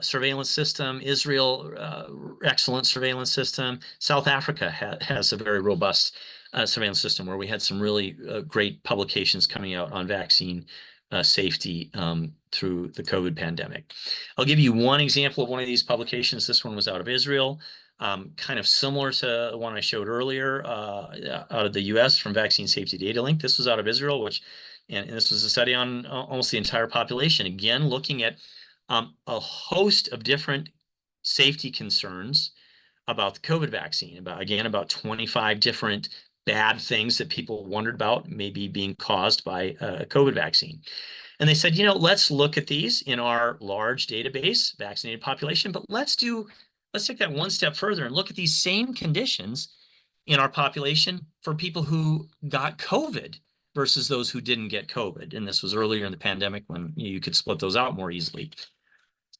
surveillance system. Israel, excellent surveillance system. South Africa has a very robust surveillance system where we had some really great publications coming out on vaccine safety through the COVID pandemic. I'll give you one example of one of these publications. This one was out of Israel, kind of similar to the one I showed earlier out of the US from Vaccine Safety Data Link. This was out of Israel, and this was a study on almost the entire population. Again, looking at a host of different safety concerns about the COVID vaccine, about 25 different bad things that people wondered about maybe being caused by a COVID vaccine. And they said, let's look at these in our large database, vaccinated population, but let's take that one step further and look at these same conditions in our population for people who got COVID versus those who didn't get COVID. And this was earlier in the pandemic when you could split those out more easily.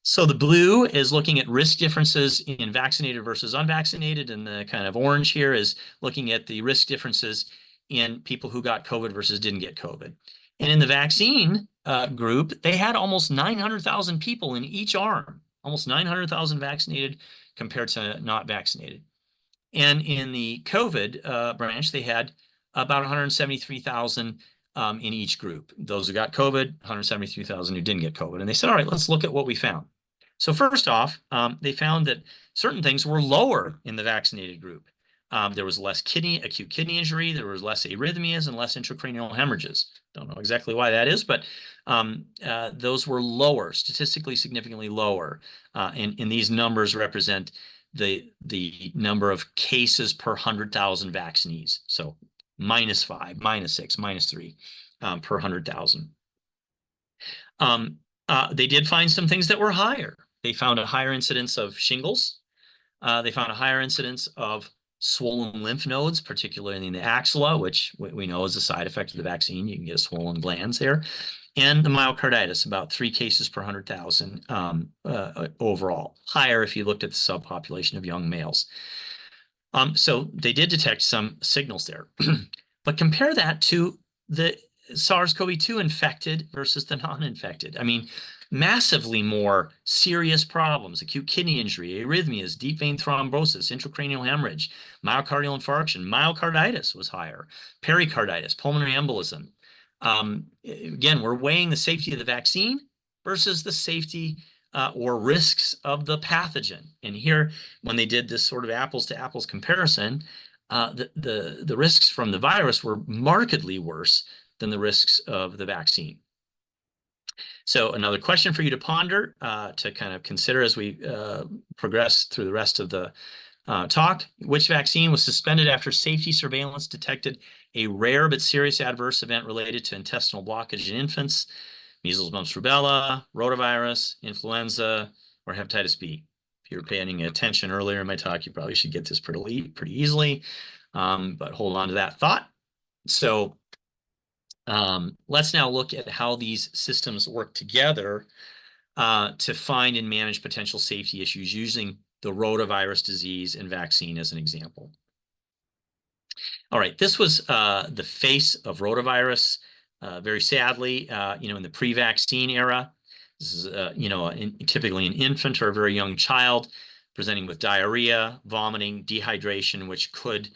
So the blue is looking at risk differences in vaccinated versus unvaccinated, and the kind of orange here is looking at the risk differences in people who got COVID versus didn't get COVID. And in the vaccine group, they had almost 900,000 people in each arm, almost 900,000 vaccinated compared to not vaccinated. And in the COVID branch, they had about 173,000 in each group. Those who got COVID, 173,000 who didn't get COVID. And they said, all right, let's look at what we found. So first off, they found that certain things were lower in the vaccinated group. There was less acute kidney injury, there was less arrhythmias and less intracranial hemorrhages. Don't know exactly why that is, but those were lower, statistically significantly lower. And these numbers represent the number of cases per 100,000 vaccinees. So -5, -6, -3 per 100,000. They did find some things that were higher. They found a higher incidence of shingles. They found a higher incidence of swollen lymph nodes, particularly in the axilla, which we know is a side effect of the vaccine. You can get swollen glands there. And the myocarditis, about 3 cases per 100,000 overall. Higher if you looked at the subpopulation of young males. So they did detect some signals there. But compare that to the SARS-CoV-2 infected versus the non-infected. I mean, massively more serious problems: acute kidney injury, arrhythmias, deep vein thrombosis, intracranial hemorrhage, myocardial infarction. Myocarditis was higher, pericarditis, pulmonary embolism. Again, we're weighing the safety of the vaccine versus the safety or risks of the pathogen. And here, when they did this sort of apples to apples comparison, the risks from the virus were markedly worse than the risks of the vaccine. So another question for you to ponder, to kind of consider as we progress through the rest of the talk. Which vaccine was suspended after safety surveillance detected a rare but serious adverse event related to intestinal blockage in infants? Measles, mumps, rubella, rotavirus, influenza, or hepatitis B. If you were paying attention earlier in my talk, you probably should get this pretty easily, but hold on to that thought. So let's now look at how these systems work together to find and manage potential safety issues using the rotavirus disease and vaccine as an example. All right, this was the face of rotavirus. Very sadly, in the pre-vaccine era, this is, typically an infant or a very young child presenting with diarrhea, vomiting, dehydration, which could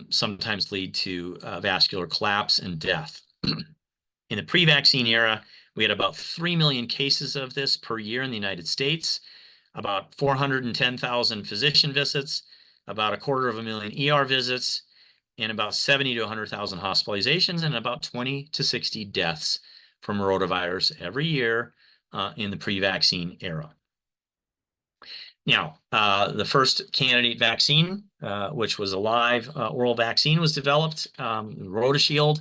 sometimes lead to vascular collapse and death. In the pre-vaccine era, we had about 3 million cases of this per year in the United States, about 410,000 physician visits, about 250,000 ER visits, and about 70 to 100,000 hospitalizations, and about 20 to 60 deaths from rotavirus every year in the pre-vaccine era. Now, the first candidate vaccine, which was a live oral vaccine, was developed, RotaShield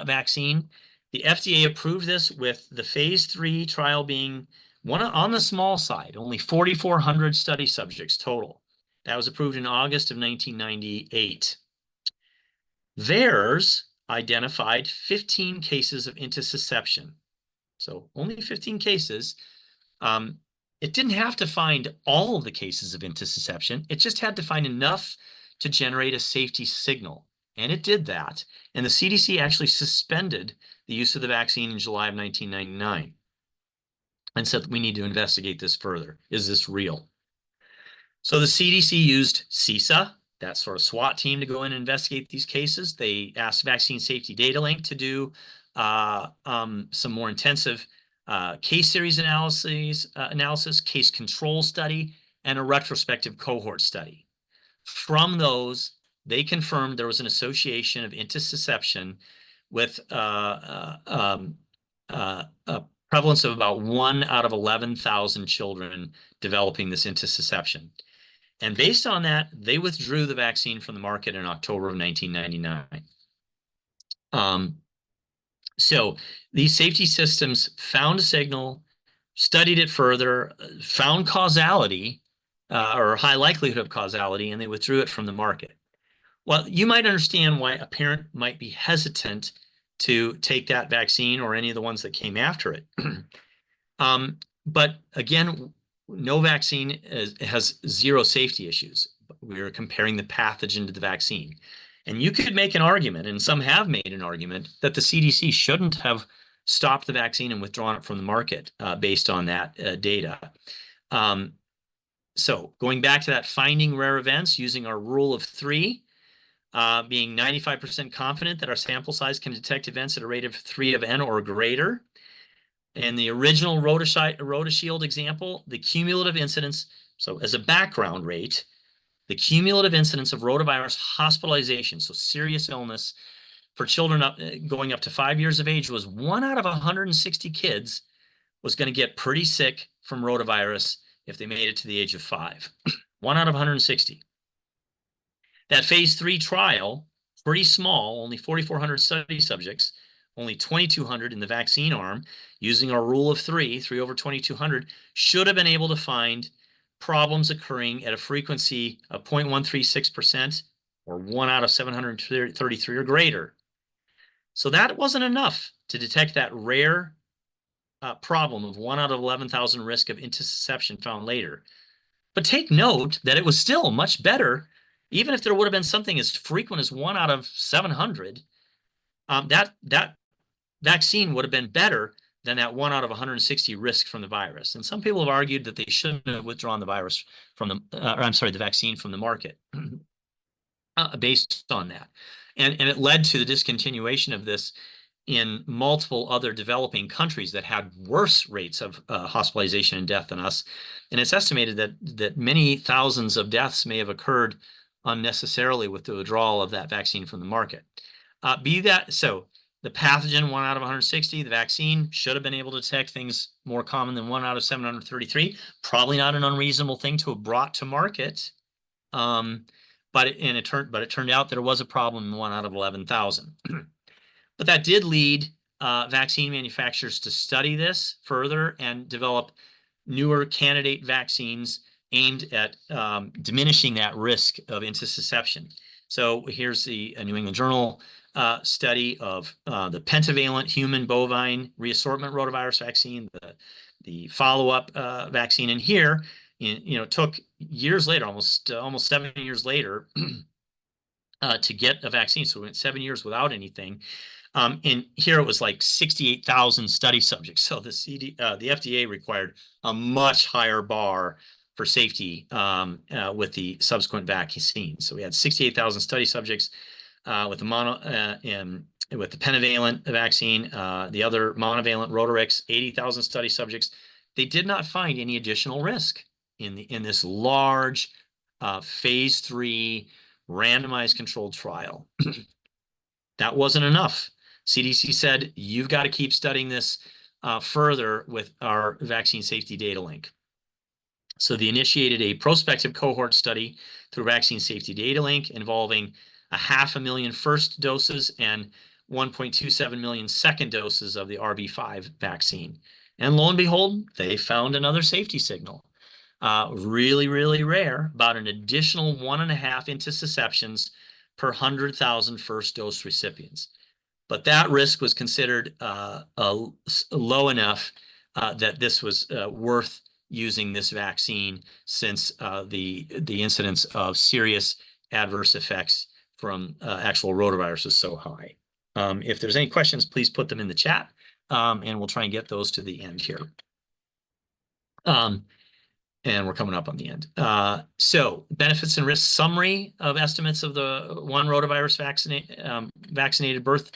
vaccine. The FDA approved this with the phase 3 trial being one on the small side, only 4,400 study subjects total. That was approved in August of 1998. VAERS identified 15 cases of intussusception. So only 15 cases. It didn't have to find all of the cases of intussusception. It just had to find enough to generate a safety signal. And it did that. And the CDC actually suspended the use of the vaccine in July of 1999 and said, we need to investigate this further. Is this real? So the CDC used CISA, that sort of SWAT team, to go in and investigate these cases. They asked Vaccine Safety Data Link to do some more intensive case series analysis, case control study, and a retrospective cohort study. From those, they confirmed there was an association of intussusception with a prevalence of about 1 out of 11,000 children developing this intussusception. And based on that, they withdrew the vaccine from the market in October of 1999. So these safety systems found a signal, studied it further, found causality or high likelihood of causality, and they withdrew it from the market. Well, you might understand why a parent might be hesitant to take that vaccine or any of the ones that came after it. But again, no vaccine has zero safety issues. We are comparing the pathogen to the vaccine. And you could make an argument, and some have made an argument, that the CDC shouldn't have stopped the vaccine and withdrawn it from the market based on that data. So going back to that finding rare events using our rule of 3, being 95% confident that our sample size can detect events at a rate of 3 of n or greater. And the original RotaShield example, the cumulative incidence, so as a background rate, the cumulative incidence of rotavirus hospitalization, so serious illness for children going up to 5 years of age, was 1 out of 160 kids was going to get pretty sick from rotavirus if they made it to the age of 5. 1 out of 160. That phase 3 trial, pretty small, only 4,400 study subjects, only 2,200 in the vaccine arm, using our rule of 3, 3 over 2,200, should have been able to find problems occurring at a frequency of 0.136% or 1 out of 733 or greater. So that wasn't enough to detect that rare problem of 1 out of 11,000 risk of intussusception found later. But take note that it was still much better, even if there would have been something as frequent as 1 out of 700, that vaccine would have been better than that 1 out of 160 risk from the virus. And some people have argued that they shouldn't have withdrawn the virus from the vaccine from the market based on that. And it led to the discontinuation of this in multiple other developing countries that had worse rates of hospitalization and death than us. And it's estimated that many thousands of deaths may have occurred unnecessarily with the withdrawal of that vaccine from the market. So the pathogen, 1 out of 160, the vaccine should have been able to detect things more common than 1 out of 733. Probably not an unreasonable thing to have brought to market. But it turned out there was a problem in 1 out of 11,000. But that did lead vaccine manufacturers to study this further and develop newer candidate vaccines aimed at diminishing that risk of intussusception. So here's the New England Journal study of the pentavalent human bovine reassortment rotavirus vaccine, the follow-up vaccine. And here, took years later, almost 7 years later, to get a vaccine. So we went 7 years without anything. And here it was like 68,000 study subjects. So the FDA required a much higher bar for safety with the subsequent vaccine. So we had 68,000 study subjects with the with the pentavalent vaccine, the other monovalent Rotarix, 80,000 study subjects. They did not find any additional risk in this large phase 3 randomized controlled trial. That wasn't enough. CDC said, you've got to keep studying this further with our vaccine safety data link. So they initiated a prospective cohort study through vaccine safety data link involving 500,000 first doses and 1.27 million second doses of the RB5 vaccine. And lo and behold, they found another safety signal. Really, really rare, about an additional 1.5 intussusceptions per 100,000 first dose recipients. But that risk was considered low enough that this was worth using this vaccine, since the incidence of serious adverse effects from actual rotavirus is so high. If there's any questions, please put them in the chat, and we'll try and get those to the end here. And we're coming up on the end. So benefits and risks summary of estimates of the one rotavirus vaccinated birth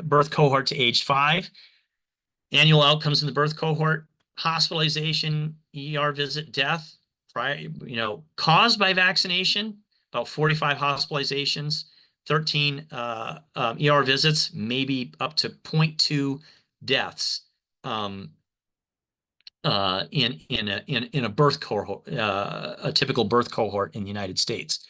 birth cohort to age 5. Annual outcomes in the birth cohort: hospitalization, ER visit, death, caused by vaccination, about 45 hospitalizations, 13 ER visits, maybe up to 0.2 deaths in a birth cohort, a typical birth cohort in the United States.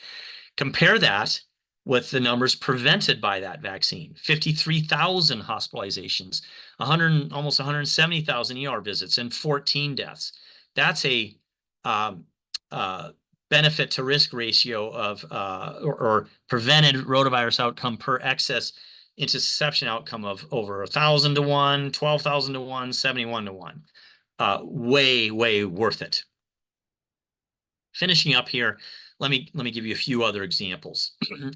Compare that with the numbers prevented by that vaccine: 53,000 hospitalizations, almost 170,000 ER visits, and 14 deaths. That's a benefit to risk ratio of or prevented rotavirus outcome per excess intussusception outcome of over 1,000 to 1, 12,000 to 1, 71 to 1. Way worth it. Finishing up here, let me give you a few other examples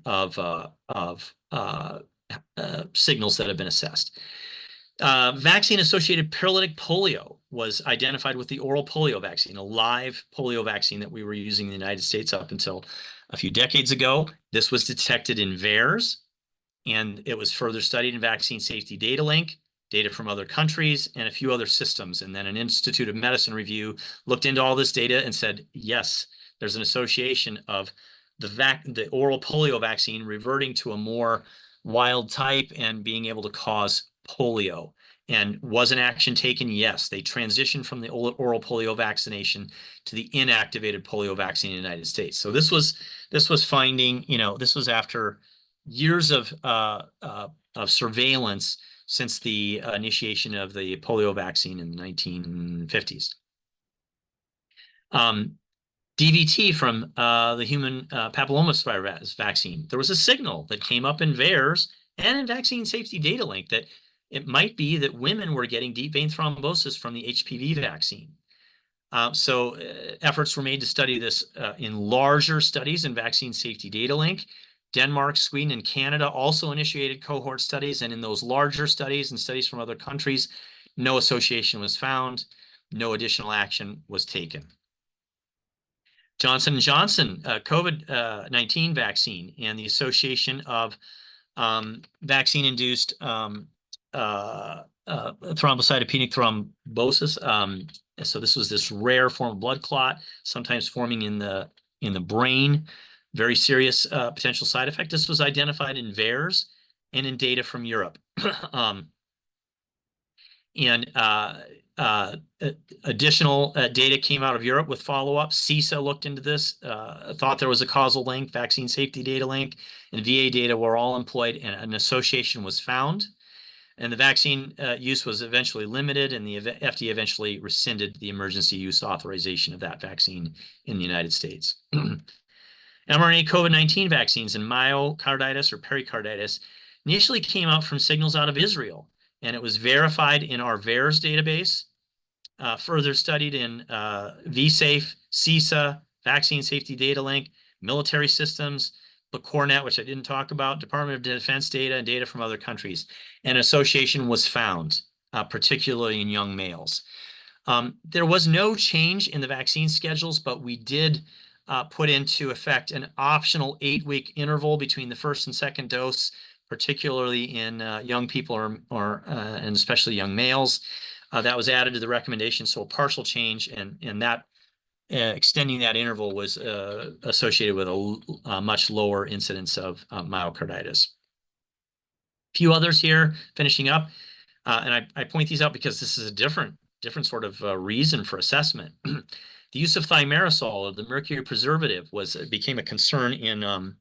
of signals that have been assessed. Vaccine-associated paralytic polio was identified with the oral polio vaccine, a live polio vaccine that we were using in the United States up until a few decades ago. This was detected in VAERS, and it was further studied in Vaccine Safety Data Link, data from other countries, and a few other systems. And then an Institute of Medicine review looked into all this data and said, yes, there's an association of the oral polio vaccine reverting to a more wild type and being able to cause polio. And was an action taken? Yes. They transitioned from the oral polio vaccination to the inactivated polio vaccine in the United States. So this was finding, this was after years of surveillance since the initiation of the polio vaccine in the 1950s. DVT from the human papillomavirus vaccine. There was a signal that came up in VAERS and in Vaccine Safety Data Link that it might be that women were getting deep vein thrombosis from the HPV vaccine. So efforts were made to study this in larger studies in Vaccine Safety Data Link. Denmark, Sweden, and Canada also initiated cohort studies, and in those larger studies and studies from other countries, no association was found, no additional action was taken. Johnson & Johnson COVID-19 vaccine and the association of vaccine-induced thrombocytopenic thrombosis. So this was this rare form of blood clot, sometimes forming in the brain. Very serious potential side effect. This was identified in VAERS and in data from Europe. Additional data came out of Europe with follow-up. CISA looked into this, thought there was a causal link, vaccine safety data link, and VA data were all employed, and an association was found. And the vaccine use was eventually limited, and the FDA eventually rescinded the emergency use authorization of that vaccine in the United States. mRNA COVID-19 vaccines and myocarditis or pericarditis initially came out from signals out of Israel, and it was verified in our VAERS database, further studied in VSafe, CISA, Vaccine Safety Data Link, military systems, the CORNET, which I didn't talk about, Department of Defense data, and data from other countries. An association was found, particularly in young males. There was no change in the vaccine schedules, but we did put into effect an optional 8-week interval between the first and second dose, particularly in young people and especially young males. That was added to the recommendation, so a partial change, and that extending that interval was associated with a much lower incidence of myocarditis. A few others here, finishing up, and I point these out because this is a different sort of reason for assessment. The use of thimerosal, or the mercury preservative, became a concern in,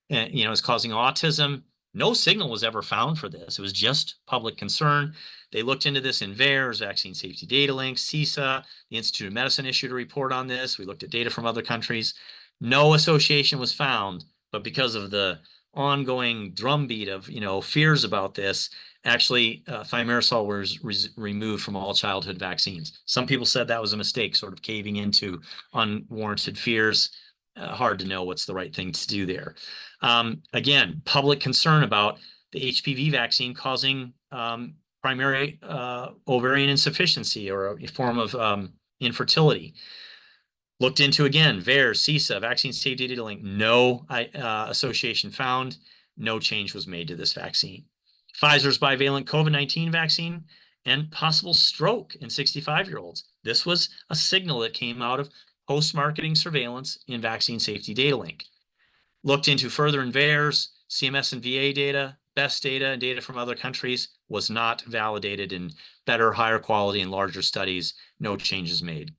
it's causing autism. No signal was ever found for this. It was just public concern. They looked into this in VAERS, Vaccine Safety Data Link, CISA. The Institute of Medicine issued a report on this. We looked at data from other countries. No association was found, but because of the ongoing drumbeat of fears about this, actually thimerosal was removed from all childhood vaccines. Some people said that was a mistake, sort of caving into unwarranted fears. Hard to know what's the right thing to do there. Again, public concern about the HPV vaccine causing primary ovarian insufficiency, or a form of infertility. Looked into again, VAERS, CISA, Vaccine Safety Data Link, no association found, no change was made to this vaccine. Pfizer's bivalent COVID-19 vaccine and possible stroke in 65-year-olds. This was a signal that came out of post-marketing surveillance in Vaccine Safety Data Link. Looked into further in VAERS, CMS and VA data, best data, and data from other countries, was not validated in better, higher quality, and larger studies. No changes made.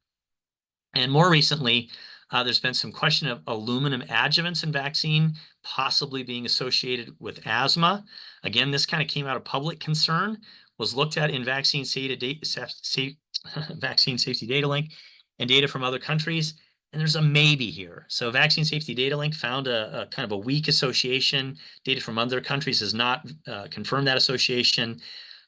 And more recently, there's been some question of aluminum adjuvants in vaccine possibly being associated with asthma. Again, this kind of came out of public concern, was looked at in Vaccine Safety Data Link and data from other countries, and there's a maybe here. So Vaccine Safety Data Link found a kind of a weak association. Data from other countries has not confirmed that association.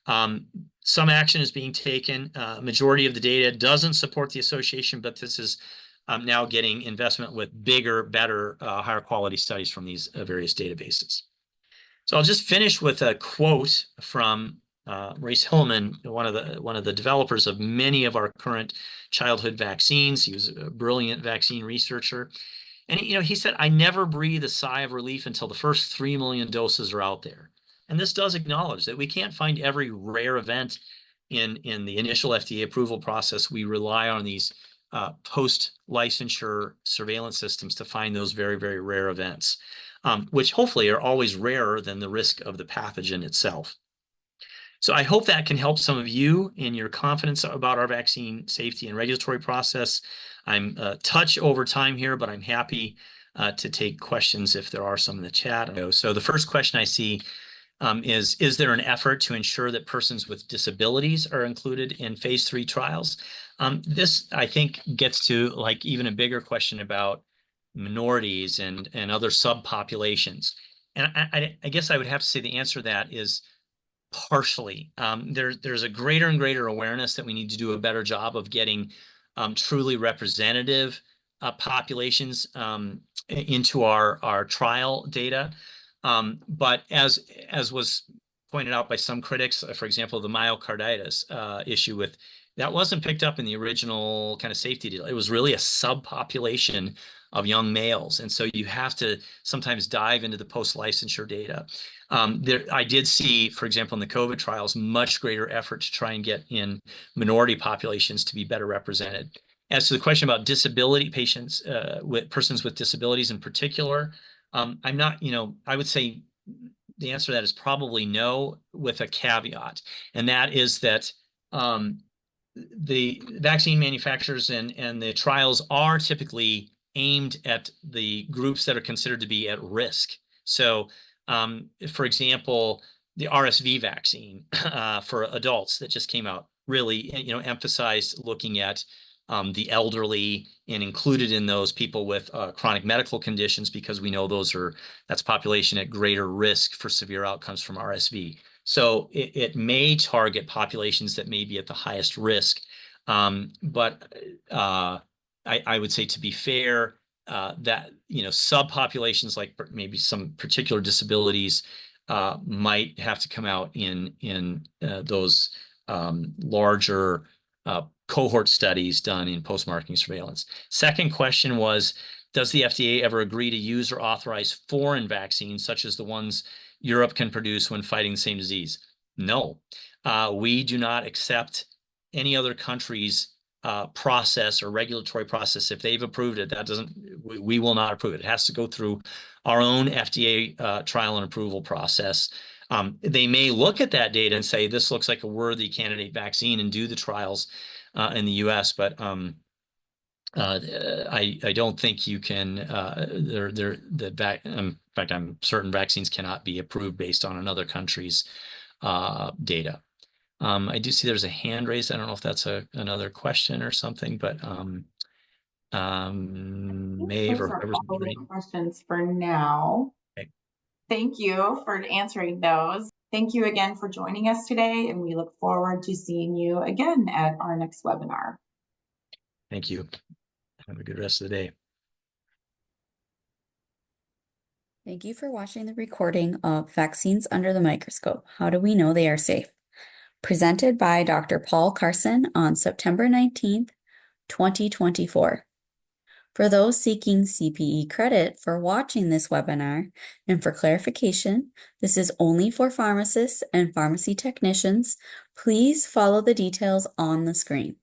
Some action is being taken. Majority of the data doesn't support the association, but this is now getting investment with bigger, better, higher quality studies from these various databases. So I'll just finish with a quote from Race Hillman, one of the developers of many of our current childhood vaccines. He was a brilliant vaccine researcher. And he said, "I never breathe a sigh of relief until the first 3 million doses are out there." And this does acknowledge that we can't find every rare event in the initial FDA approval process. We rely on these post-licensure surveillance systems to find those very, very rare events, which hopefully are always rarer than the risk of the pathogen itself. So I hope that can help some of you in your confidence about our vaccine safety and regulatory process. I'm a touch over time here, but I'm happy to take questions if there are some in the chat. So the first question I see is there an effort to ensure that persons with disabilities are included in phase 3 trials? This, I think, gets to like even a bigger question about minorities and other subpopulations. And I guess I would have to say the answer to that is partially. There's a greater and greater awareness that we need to do a better job of getting truly representative populations into our trial data. But as was pointed out by some critics, for example, the myocarditis issue with That wasn't picked up in the original kind of safety deal. It was really a subpopulation of young males. And so you have to sometimes dive into the post-licensure data. I did see, for example, in the COVID trials, much greater effort to try and get in minority populations to be better represented. As to the question about disability patients, with persons with disabilities in particular, I'm not, I would say the answer to that is probably no, with a caveat. And that is that the vaccine manufacturers and the trials are typically aimed at the groups that are considered to be at risk. So, for example, the RSV vaccine for adults that just came out really, emphasized looking at the elderly and included in those people with chronic medical conditions, because we know that's population at greater risk for severe outcomes from RSV. So it may target populations that may be at the highest risk. But I would say, to be fair, that, subpopulations like maybe some particular disabilities might have to come out in those larger cohort studies done in post-marketing surveillance. Second question was, does the FDA ever agree to use or authorize foreign vaccines, such as the ones Europe can produce when fighting the same disease? No. We do not accept any other country's process or regulatory process. If they've approved it, we will not approve it. It has to go through our own FDA trial and approval process. They may look at that data and say, this looks like a worthy candidate vaccine, and do the trials in the US, but I don't think you can. In fact, I'm certain vaccines cannot be approved based on another country's data. I do see there's a hand raised. I don't know if that's another question or something, but Maeve or whoever's all the moderating. questions for now. Okay. Thank you for answering those. Thank you again for joining us today, and we look forward to seeing you again at our next webinar. Thank you. Have a good rest of the day. Thank you for watching the recording of Vaccines Under the Microscope. How do we know they are safe? Presented by Dr. Paul Carson on September 19th, 2024. For those seeking CPE credit for watching this webinar, and for clarification, this is only for pharmacists and pharmacy technicians. Please follow the details on the screen.